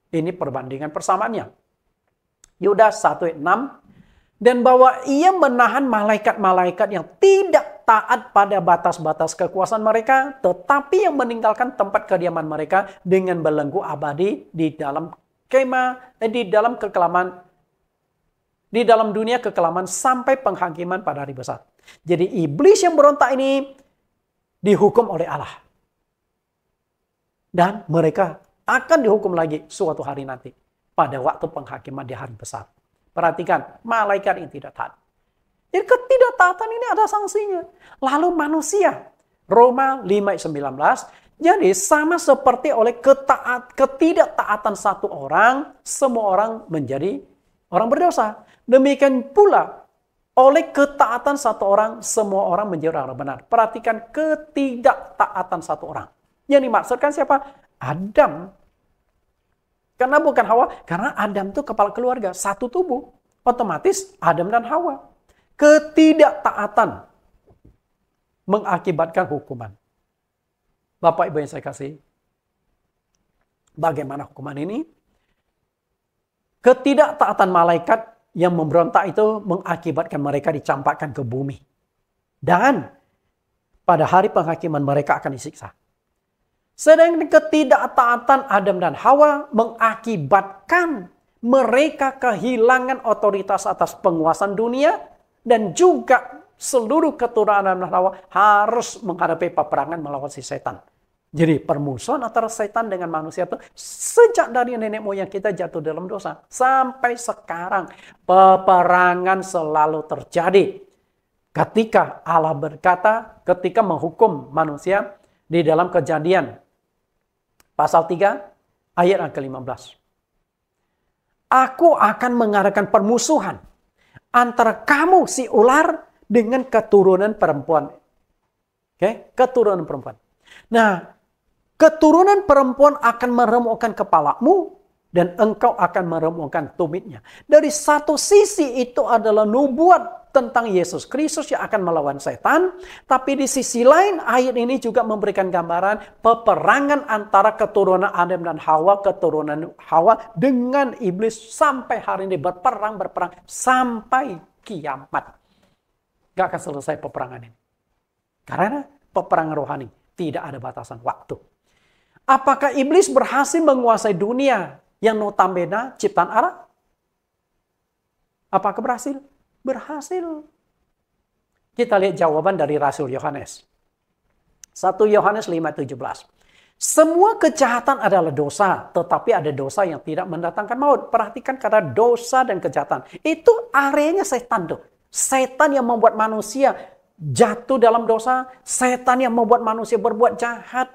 A: Ini perbandingan persamaannya. Yudas 1:6. Dan bahwa ia menahan malaikat-malaikat yang tidak taat pada batas-batas kekuasaan mereka, tetapi yang meninggalkan tempat kediaman mereka dengan belenggu abadi di dalam kemah, di dalam kekelaman, di dalam dunia kekelaman sampai penghakiman pada hari besar. Jadi iblis yang berontak ini dihukum oleh Allah. Dan mereka akan dihukum lagi suatu hari nanti. Pada waktu penghakiman di hari besar. Perhatikan, malaikat yang tidak taat. Jadi ketidaktaatan ini ada sanksinya. Lalu manusia. Roma 5:19. Jadi sama seperti oleh ketidaktaatan satu orang, semua orang menjadi orang berdosa. Demikian pula oleh ketaatan satu orang, semua orang menjadi orang benar. Perhatikan ketidaktaatan satu orang. Yang dimaksudkan siapa? Adam. Karena bukan Hawa, karena Adam itu kepala keluarga, satu tubuh. Otomatis Adam dan Hawa. Ketidaktaatan mengakibatkan hukuman. Bapak Ibu yang saya kasih, bagaimana hukuman ini? Ketidaktaatan malaikat yang memberontak itu mengakibatkan mereka dicampakkan ke bumi. Dan pada hari penghakiman mereka akan disiksa. Sedangkan ketidaktaatan Adam dan Hawa mengakibatkan mereka kehilangan otoritas atas penguasaan dunia dan juga seluruh keturunan Adam dan Hawa harus menghadapi peperangan melawan si setan. Jadi permusuhan antara setan dengan manusia itu sejak dari nenek moyang kita jatuh dalam dosa sampai sekarang peperangan selalu terjadi. Ketika Allah berkata, ketika menghukum manusia di dalam Kejadian pasal 3 ayat yang ke-15. Aku akan mengadakan permusuhan antara kamu si ular dengan keturunan perempuan. Oke, keturunan perempuan. Nah, keturunan perempuan akan meremukkan kepalamu dan engkau akan meremukkan tumitnya. Dari satu sisi itu adalah nubuat tentang Yesus Kristus yang akan melawan setan. Tapi di sisi lain ayat ini juga memberikan gambaran peperangan antara keturunan Adam dan Hawa, keturunan Hawa dengan iblis sampai hari ini berperang sampai kiamat. Gak akan selesai peperangan ini. Karena peperangan rohani tidak ada batasan waktu. Apakah iblis berhasil menguasai dunia yang notabene ciptaan Allah? Apakah berhasil? Berhasil. Kita lihat jawaban dari Rasul Yohanes. 1 Yohanes 5:17. Semua kejahatan adalah dosa, tetapi ada dosa yang tidak mendatangkan maut. Perhatikan kata dosa dan kejahatan. Itu areanya setan tuh. Setan yang membuat manusia jatuh dalam dosa. Setan yang membuat manusia berbuat jahat.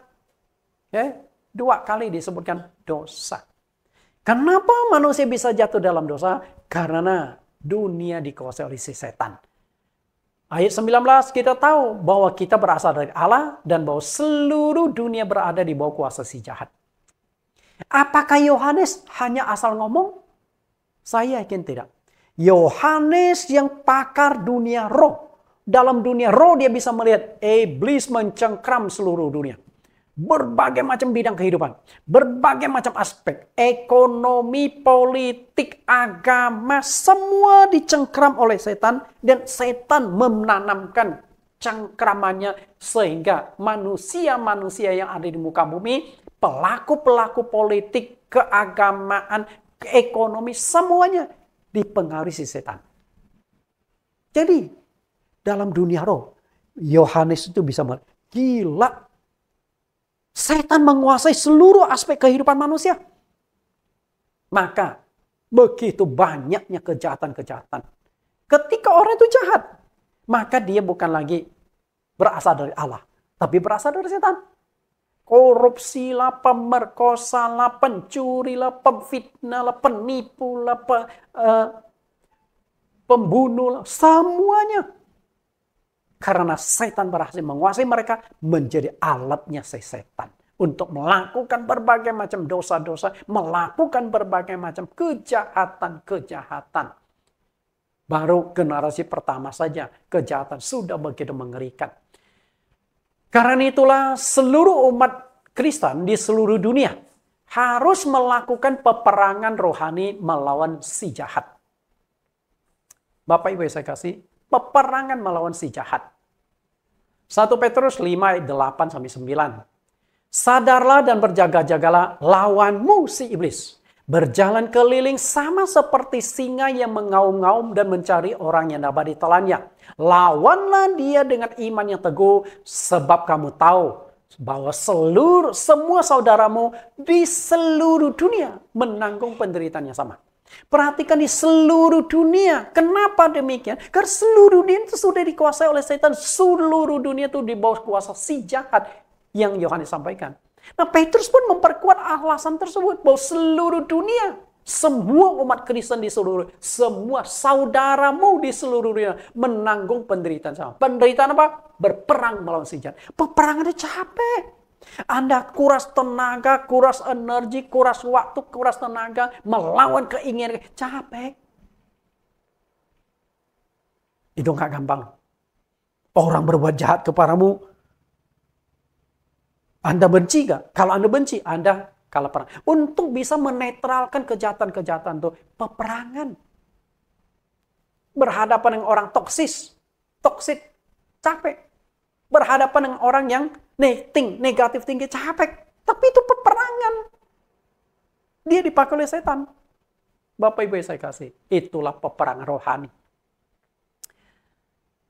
A: Ya, 2 kali disebutkan dosa. Kenapa manusia bisa jatuh dalam dosa? Karena dunia dikuasai oleh si setan. Ayat 19 kita tahu bahwa kita berasal dari Allah dan bahwa seluruh dunia berada di bawah kuasa si jahat. Apakah Yohanes hanya asal ngomong? Saya yakin tidak. Yohanes yang pakar dunia roh. Dalam dunia roh dia bisa melihat iblis mencengkram seluruh dunia. Berbagai macam bidang kehidupan, berbagai macam aspek, ekonomi, politik, agama, semua dicengkram oleh setan dan setan menanamkan cengkramannya sehingga manusia-manusia yang ada di muka bumi, pelaku-pelaku politik, keagamaan, ekonomi, semuanya dipengaruhi si setan. Jadi dalam dunia roh, Yohanes itu bisa melihat, gila. Setan menguasai seluruh aspek kehidupan manusia. Maka begitu banyaknya kejahatan-kejahatan. Ketika orang itu jahat, maka dia bukan lagi berasal dari Allah, tapi berasal dari setan. Korupsi lah, pemerkosa lah, pencuri lah, pemfitnah lah, penipu lah, pembunuh lah, semuanya. Karena setan berhasil menguasai mereka menjadi alatnya si setan. Untuk melakukan berbagai macam dosa-dosa. Melakukan berbagai macam kejahatan-kejahatan. Baru generasi pertama saja kejahatan sudah begitu mengerikan. Karena itulah seluruh umat Kristen di seluruh dunia harus melakukan peperangan rohani melawan si jahat. Bapak Ibu saya kasih, peperangan melawan si jahat. 1 Petrus 5 ayat 8-9. Sadarlah dan berjaga-jagalah lawanmu si iblis. Berjalan keliling sama seperti singa yang mengaum-ngaum dan mencari orang yang dapat ditelannya. Lawanlah dia dengan iman yang teguh sebab kamu tahu bahwa semua saudaramu di seluruh dunia menanggung penderitaan yang sama. Perhatikan di seluruh dunia. Kenapa demikian? Karena seluruh dunia itu sudah dikuasai oleh setan. Seluruh dunia itu di bawah kuasa si jahat yang Yohanes sampaikan. Nah, Petrus pun memperkuat alasan tersebut bahwa seluruh dunia, semua umat Kristen di seluruh, semua saudaramu di seluruh dunia menanggung penderitaan sama. Penderitaan apa? Berperang melawan si jahat. Peperangan itu capek. Anda kuras tenaga, kuras energi, kuras waktu, kuras tenaga, melawan keinginan, capek. Itu nggak gampang. Orang berbuat jahat kepadamu, Anda benci nggak? Kalau Anda benci, Anda kalah perang. Untuk bisa menetralkan kejahatan-kejahatan itu, peperangan. Berhadapan dengan orang toksik, capek. Berhadapan dengan orang yang negatif tinggi, capek. Tapi itu peperangan. Dia dipakai oleh setan. Bapak Ibu yang saya kasih, itulah peperangan rohani.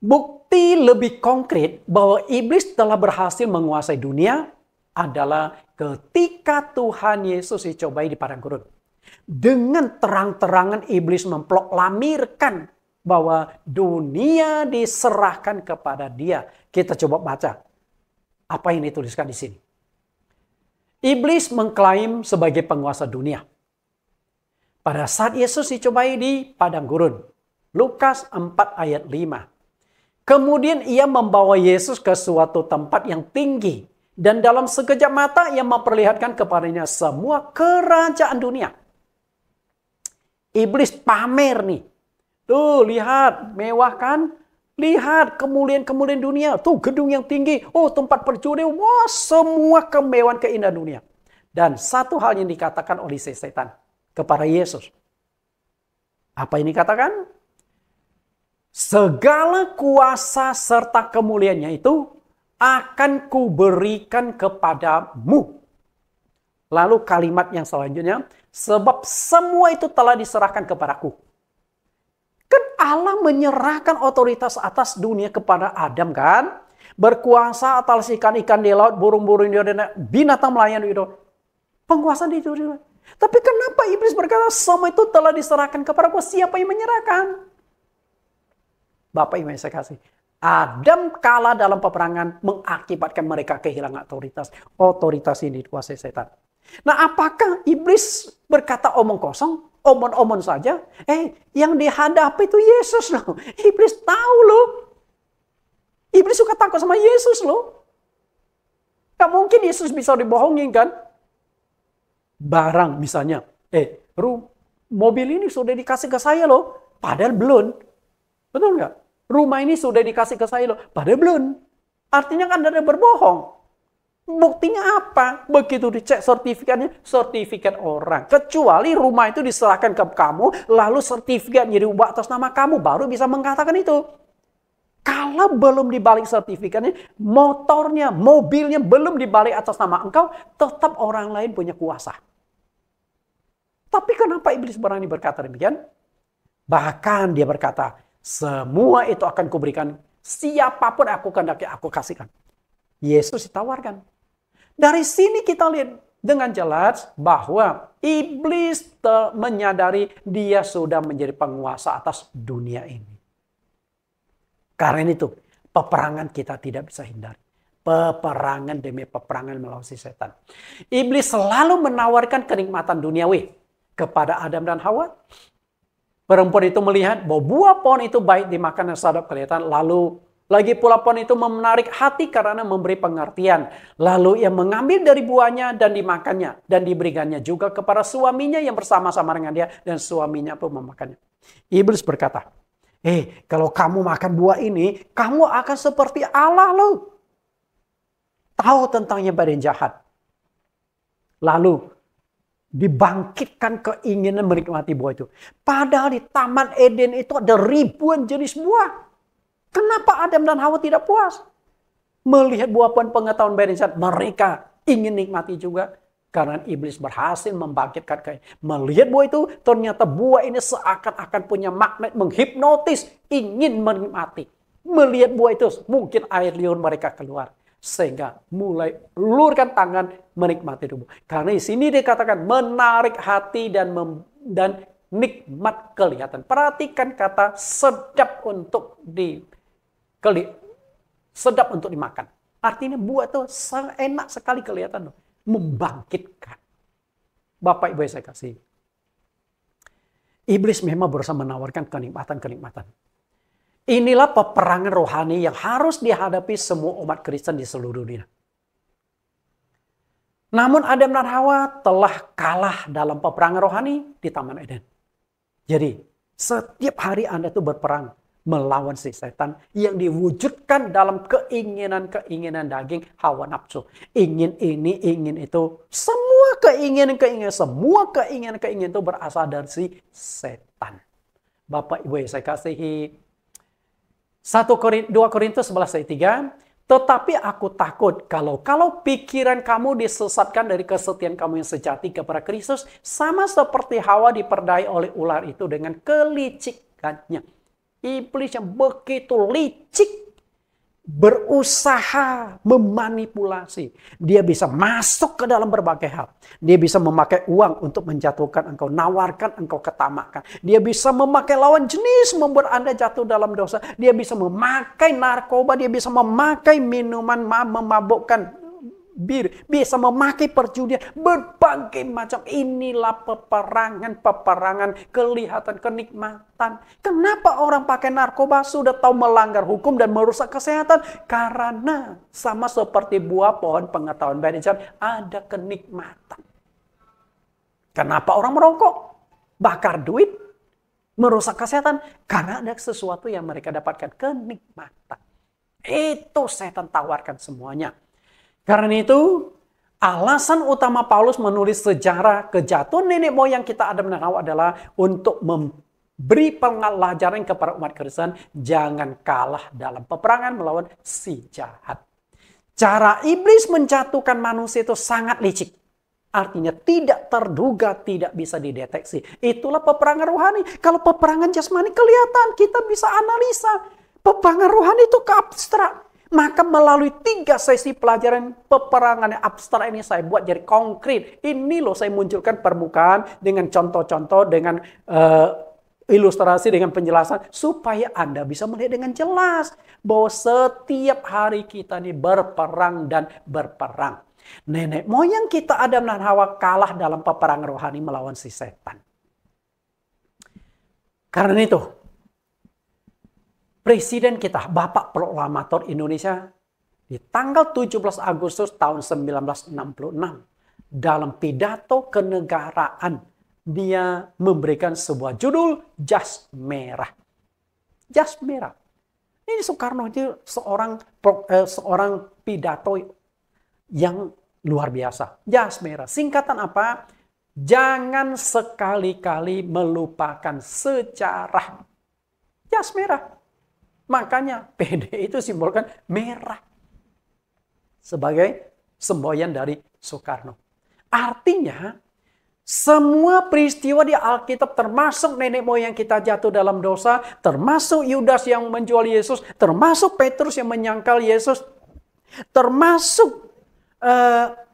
A: Bukti lebih konkret bahwa iblis telah berhasil menguasai dunia adalah ketika Tuhan Yesus dicobai di padang gurun. Dengan terang-terangan iblis memproklamirkan bahwa dunia diserahkan kepada dia. Kita coba baca apa yang dituliskan di sini. Iblis mengklaim sebagai penguasa dunia. Pada saat Yesus dicobai di padang gurun. Lukas 4 ayat 5. Kemudian ia membawa Yesus ke suatu tempat yang tinggi. Dan dalam sekejap mata ia memperlihatkan kepadanya semua kerajaan dunia. Iblis pamer nih. Tuh, lihat, mewah kan? Lihat kemuliaan-kemuliaan dunia. Tuh, gedung yang tinggi. Oh, tempat perjudian. Wah, semua kemewahan keindahan dunia. Dan satu hal yang dikatakan oleh setan kepada Yesus. Apa yang dikatakan? Segala kuasa serta kemuliaannya itu akan kuberikan kepadamu. Lalu kalimat yang selanjutnya, sebab semua itu telah diserahkan kepadaku. Kan Allah menyerahkan otoritas atas dunia kepada Adam kan? Berkuasa atas ikan-ikan di laut, burung-burung di udara, binatang melayan di udara. Penguasa di dunia. Tapi kenapa iblis berkata semua itu telah diserahkan kepadaku? Siapa yang menyerahkan? Bapak Ibu yang saya kasih. Adam kalah dalam peperangan mengakibatkan mereka kehilangan otoritas. Otoritas ini dikuasai setan. Nah, apakah iblis berkata omong kosong? Omong-omong saja. Yang dihadapi itu Yesus loh. Iblis tahu loh. Iblis suka takut sama Yesus loh. Gak mungkin Yesus bisa dibohongin kan? Barang misalnya. Mobil ini sudah dikasih ke saya loh. Padahal belum. Betul nggak? Rumah ini sudah dikasih ke saya loh. Padahal belum. Artinya kan ada berbohong. Buktinya apa? Begitu dicek sertifikatnya, sertifikat orang. Kecuali rumah itu diserahkan ke kamu, lalu sertifikatnya diubah atas nama kamu, baru bisa mengatakan itu. Kalau belum dibalik sertifikatnya, motornya, mobilnya belum dibalik atas nama engkau, tetap orang lain punya kuasa. Tapi kenapa iblis berani berkata demikian? Bahkan dia berkata, semua itu akan kuberikan, siapapun aku kehendaki aku kasihkan. Yesus ditawarkan. Dari sini kita lihat dengan jelas bahwa iblis menyadari dia sudah menjadi penguasa atas dunia ini. Karena itu, peperangan kita tidak bisa hindari. Peperangan demi peperangan melawan si setan. Iblis selalu menawarkan kenikmatan duniawi kepada Adam dan Hawa. Perempuan itu melihat bahwa buah pohon itu baik dimakan dan sadap kelihatan. Lalu lagi pula pohon itu menarik hati karena memberi pengertian. Lalu ia mengambil dari buahnya dan dimakannya. Dan diberikannya juga kepada suaminya yang bersama-sama dengan dia. Dan suaminya pun memakannya. Iblis berkata, kalau kamu makan buah ini, kamu akan seperti Allah loh. Tahu tentang yang baik dan jahat. Lalu dibangkitkan keinginan menikmati buah itu. Padahal di Taman Eden itu ada ribuan jenis buah. Kenapa Adam dan Hawa tidak puas? Melihat buah pohon pengetahuan baik dan jahat, mereka ingin nikmati juga. Karena iblis berhasil membangkitkan keinginan. Melihat buah itu, ternyata buah ini seakan-akan punya magnet menghipnotis, ingin menikmati. Melihat buah itu, mungkin air liur mereka keluar. Sehingga mulai ulurkan tangan menikmati tubuh. Karena di sini dikatakan menarik hati dan nikmat kelihatan. Perhatikan kata sedap untuk sedap untuk dimakan. Artinya buah itu sangat enak sekali kelihatan. Membangkitkan. Bapak Ibu yang saya kasih. Iblis memang berusaha menawarkan kenikmatan-kenikmatan. Inilah peperangan rohani yang harus dihadapi semua umat Kristen di seluruh dunia. Namun Adam dan Hawa telah kalah dalam peperangan rohani di Taman Eden. Jadi, setiap hari Anda tuh berperang melawan si setan yang diwujudkan dalam keinginan-keinginan daging, hawa nafsu. Ingin ini, ingin itu. Semua keinginan-keinginan itu berasal dari si setan. Bapak Ibu yang saya kasihi, 2 Korintus 11 ayat 3, tetapi aku takut kalau pikiran kamu disesatkan dari kesetiaan kamu yang sejati kepada Kristus, sama seperti Hawa diperdaya oleh ular itu dengan kelicikannya. Iblis yang begitu licik, berusaha memanipulasi. Dia bisa masuk ke dalam berbagai hal. Dia bisa memakai uang untuk menjatuhkan engkau, nawarkan engkau ketamakan. Dia bisa memakai lawan jenis membuat Anda jatuh dalam dosa. Dia bisa memakai narkoba, dia bisa memakai minuman memabukkan, bisa memakai perjudian, berbagai macam. Inilah peperangan kelihatan kenikmatan. Kenapa orang pakai narkoba? Sudah tahu melanggar hukum dan merusak kesehatan. Karena sama seperti buah pohon pengetahuan baik dan jahat, ada kenikmatan. Kenapa orang merokok? Bakar duit, merusak kesehatan. Karena ada sesuatu yang mereka dapatkan, kenikmatan. Itu setan tawarkan semuanya. Karena itu, alasan utama Paulus menulis sejarah kejatuhan nenek moyang kita Adam dan Hawa adalah untuk memberi pelajaran kepada umat Kristen, jangan kalah dalam peperangan melawan si jahat. Cara iblis menjatuhkan manusia itu sangat licik. Artinya tidak terduga, tidak bisa dideteksi. Itulah peperangan rohani. Kalau peperangan jasmani kelihatan, kita bisa analisa. Peperangan rohani itu ke abstrak. Maka melalui 3 sesi pelajaran peperangan yang abstrak ini saya buat jadi konkret. Ini loh saya munculkan permukaan dengan contoh-contoh, dengan ilustrasi, dengan penjelasan. Supaya Anda bisa melihat dengan jelas bahwa setiap hari kita ini berperang dan berperang. Nenek moyang kita Adam dan Hawa kalah dalam peperangan rohani melawan si setan. Karena itu, Presiden kita, Bapak Proklamator Indonesia, di tanggal 17 Agustus tahun 1966, dalam pidato kenegaraan, dia memberikan sebuah judul, Jas Merah. Jas Merah. Ini Soekarno itu seorang pidato yang luar biasa. Jas Merah. Singkatan apa? Jangan sekali-kali melupakan sejarah. Jas Merah. Makanya PD itu simbolkan merah. Sebagai semboyan dari Soekarno. Artinya, semua peristiwa di Alkitab termasuk nenek moyang kita jatuh dalam dosa, termasuk Yudas yang menjual Yesus, termasuk Petrus yang menyangkal Yesus, termasuk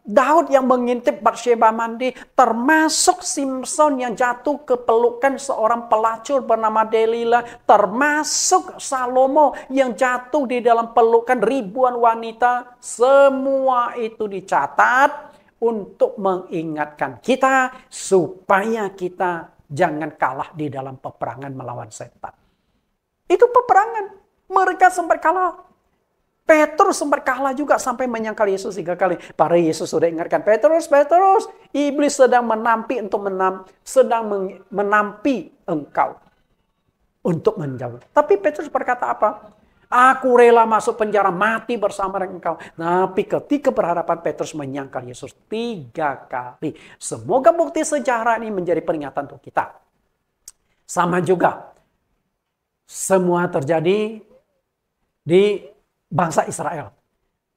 A: Daud yang mengintip Batsheba mandi, termasuk Simpson yang jatuh ke pelukan seorang pelacur bernama Delila, termasuk Salomo yang jatuh di dalam pelukan ribuan wanita. Semua itu dicatat untuk mengingatkan kita supaya kita jangan kalah di dalam peperangan melawan setan. Itu peperangan. Mereka sempat kalah. Petrus sempat kalah juga sampai menyangkal Yesus 3 kali. Para Yesus sudah ingatkan, Petrus, iblis sedang menampi engkau untuk menjauh. Tapi Petrus berkata apa? Aku rela masuk penjara mati bersama dengan engkau. Tapi ketika berhadapan Petrus menyangkal Yesus 3 kali. Semoga bukti sejarah ini menjadi peringatan untuk kita. Sama juga. Semua terjadi di bangsa Israel.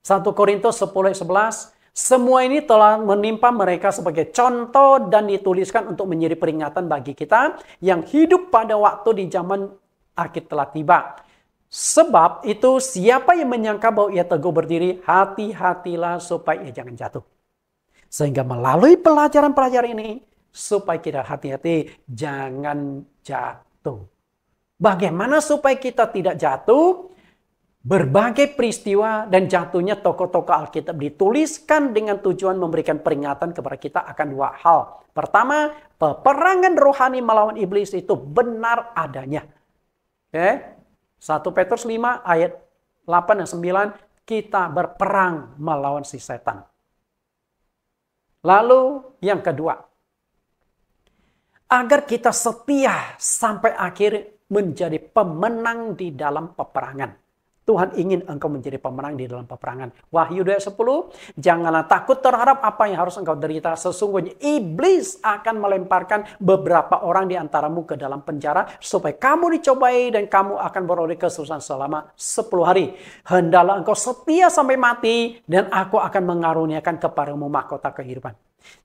A: 1 Korintus 10:11, semua ini telah menimpa mereka sebagai contoh dan dituliskan untuk menjadi peringatan bagi kita yang hidup pada waktu di zaman akhir telah tiba. Sebab itu siapa yang menyangka bahwa ia teguh berdiri, hati-hatilah supaya ia jangan jatuh. Sehingga melalui pelajaran-pelajaran ini, supaya kita hati-hati jangan jatuh. Bagaimana supaya kita tidak jatuh? Berbagai peristiwa dan jatuhnya tokoh-tokoh Alkitab dituliskan dengan tujuan memberikan peringatan kepada kita akan 2 hal. Pertama, peperangan rohani melawan iblis itu benar adanya. Oke? 1 Petrus 5 ayat 8 dan 9, kita berperang melawan si setan. Lalu yang kedua, agar kita setia sampai akhir menjadi pemenang di dalam peperangan. Tuhan ingin engkau menjadi pemenang di dalam peperangan. Wahyu 2:10, janganlah takut terhadap apa yang harus engkau derita. Sesungguhnya iblis akan melemparkan beberapa orang di antaramu ke dalam penjara, supaya kamu dicobai dan kamu akan beroleh kesusahan selama 10 hari. Hendaklah engkau setia sampai mati, dan aku akan mengaruniakan kepadamu mahkota kehidupan.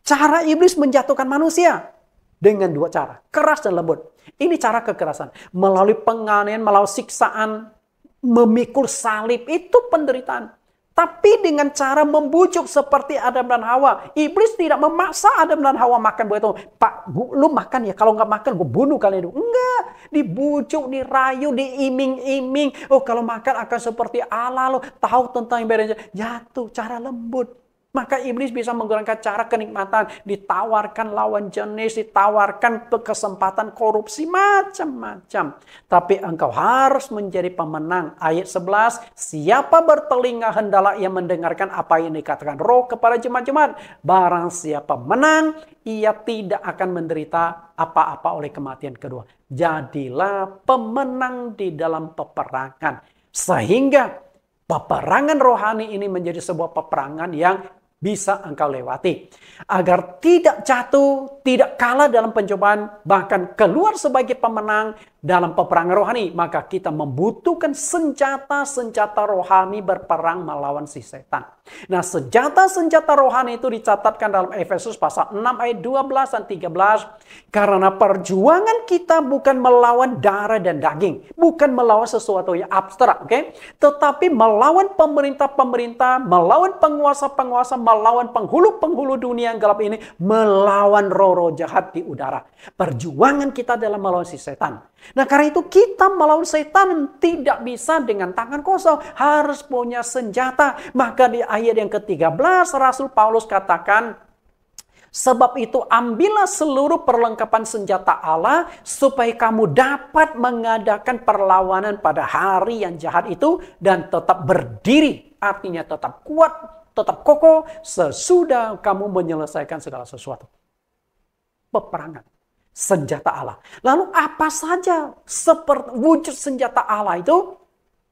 A: Cara iblis menjatuhkan manusia dengan dua cara, keras dan lembut. Ini cara kekerasan. Melalui penganiayaan, melalui siksaan, memikul salib, itu penderitaan. Tapi dengan cara membujuk seperti Adam dan Hawa. Iblis tidak memaksa Adam dan Hawa makan buah itu. Pak, lu makan ya, kalau nggak makan gue bunuh kalian itu. Enggak, dibujuk, dirayu, diiming-iming. Oh, kalau makan akan seperti Allah, lo tahu tentang yang bedanya. Jatuh, cara lembut. Maka iblis bisa menggunakan cara kenikmatan, ditawarkan lawan jenis, ditawarkan kesempatan korupsi, macam-macam. Tapi engkau harus menjadi pemenang. Ayat 11, siapa bertelinga hendaklah ia mendengarkan apa yang dikatakan Roh kepada jemaat-jemaat. Barang siapa menang, ia tidak akan menderita apa-apa oleh kematian kedua. Jadilah pemenang di dalam peperangan. Sehingga peperangan rohani ini menjadi sebuah peperangan yang bisa engkau lewati. Agar tidak jatuh, tidak kalah dalam pencobaan, bahkan keluar sebagai pemenang dalam peperangan rohani. Maka kita membutuhkan senjata-senjata rohani berperang melawan si setan. Nah, senjata-senjata rohani itu dicatatkan dalam Efesus pasal 6 ayat 12 dan 13. Karena perjuangan kita bukan melawan darah dan daging. Bukan melawan sesuatu yang abstrak, oke? Tetapi melawan pemerintah-pemerintah, melawan penguasa-penguasa, melawan penghulu-penghulu dunia yang gelap ini, melawan roh-roh jahat di udara. Perjuangan kita adalah melawan si setan. Nah, karena itu kita melawan setan tidak bisa dengan tangan kosong, harus punya senjata. Maka di ayat yang ke-13 Rasul Paulus katakan, sebab itu ambillah seluruh perlengkapan senjata Allah supaya kamu dapat mengadakan perlawanan pada hari yang jahat itu dan tetap berdiri, artinya tetap kuat, tetap kokoh sesudah kamu menyelesaikan segala sesuatu. Peperangan, senjata Allah. Lalu apa saja seperti wujud senjata Allah itu?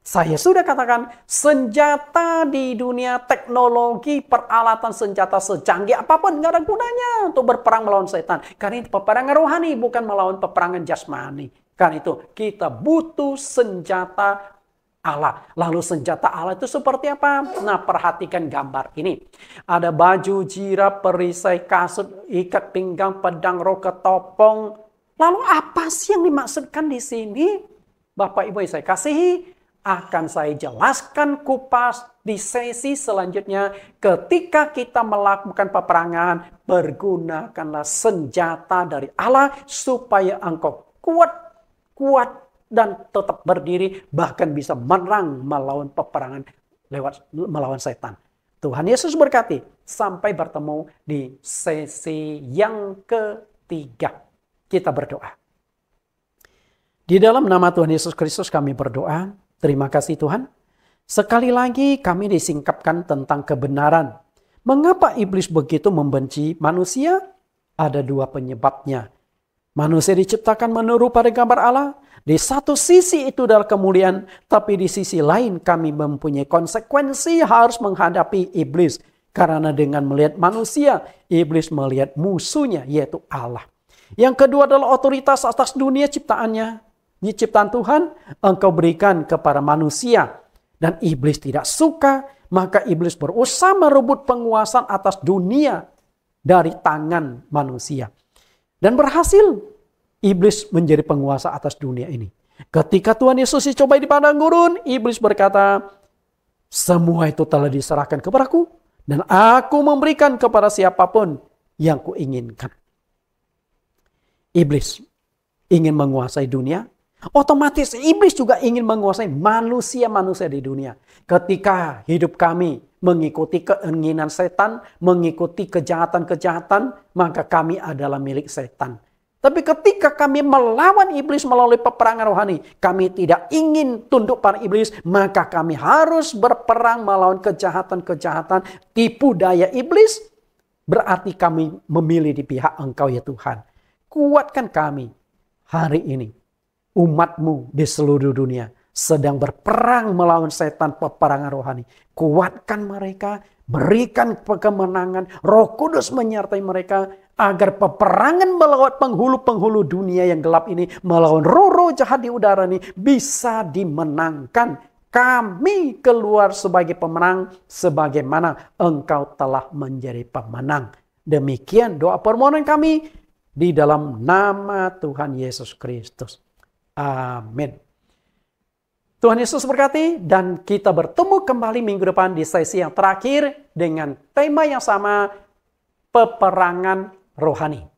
A: Saya sudah katakan, senjata di dunia teknologi, peralatan senjata secanggih apapun nggak ada gunanya untuk berperang melawan setan. Karena itu peperangan rohani, bukan melawan peperangan jasmani. Karena itu kita butuh senjata Allah. Lalu senjata Allah itu seperti apa? Nah, perhatikan gambar ini. Ada baju, jirap, perisai, kasut, ikat pinggang, pedang, roh, ketopong. Lalu apa sih yang dimaksudkan di sini? Bapak Ibu yang saya kasihi, akan saya jelaskan kupas di sesi selanjutnya. Ketika kita melakukan peperangan, pergunakanlah senjata dari Allah supaya engkau kuat dan tetap berdiri, bahkan bisa menang melawan peperangan melawan setan. Tuhan Yesus berkati. Sampai bertemu di sesi yang ketiga. Kita berdoa. Di dalam nama Tuhan Yesus Kristus kami berdoa. Terima kasih Tuhan. Sekali lagi kami disingkapkan tentang kebenaran. Mengapa iblis begitu membenci manusia? Ada dua penyebabnya. Manusia diciptakan menurut pada gambar Allah. Di satu sisi itu adalah kemuliaan, tapi di sisi lain kami mempunyai konsekuensi harus menghadapi iblis. Karena dengan melihat manusia, iblis melihat musuhnya, yaitu Allah. Yang kedua adalah otoritas atas dunia ciptaannya. Ini ciptaan Tuhan, engkau berikan kepada manusia. Dan iblis tidak suka, maka iblis berusaha merebut penguasaan atas dunia dari tangan manusia. Dan berhasil, iblis menjadi penguasa atas dunia ini. Ketika Tuhan Yesus dicobai di padang gurun, iblis berkata, semua itu telah diserahkan kepadaku, dan aku memberikan kepada siapapun yang kuinginkan. Iblis ingin menguasai dunia. Otomatis iblis juga ingin menguasai manusia-manusia di dunia. Ketika hidup kami mengikuti keinginan setan, mengikuti kejahatan-kejahatan, maka kami adalah milik setan. Tapi ketika kami melawan iblis melalui peperangan rohani, kami tidak ingin tunduk pada iblis, maka kami harus berperang melawan kejahatan-kejahatan, tipu daya iblis. berarti kami memilih di pihak Engkau ya Tuhan. Kuatkan kami hari ini. Umat-Mu di seluruh dunia sedang berperang melawan setan peperangan rohani. Kuatkan mereka, berikan kemenangan, Roh Kudus menyertai mereka, agar peperangan melawan penghulu-penghulu dunia yang gelap ini, melawan roh-roh jahat di udara ini, bisa dimenangkan. Kami keluar sebagai pemenang, sebagaimana Engkau telah menjadi pemenang. Demikian doa permohonan kami, di dalam nama Tuhan Yesus Kristus. Amin. Tuhan Yesus berkati, dan kita bertemu kembali minggu depan di sesi yang terakhir dengan tema yang sama, peperangan rohani.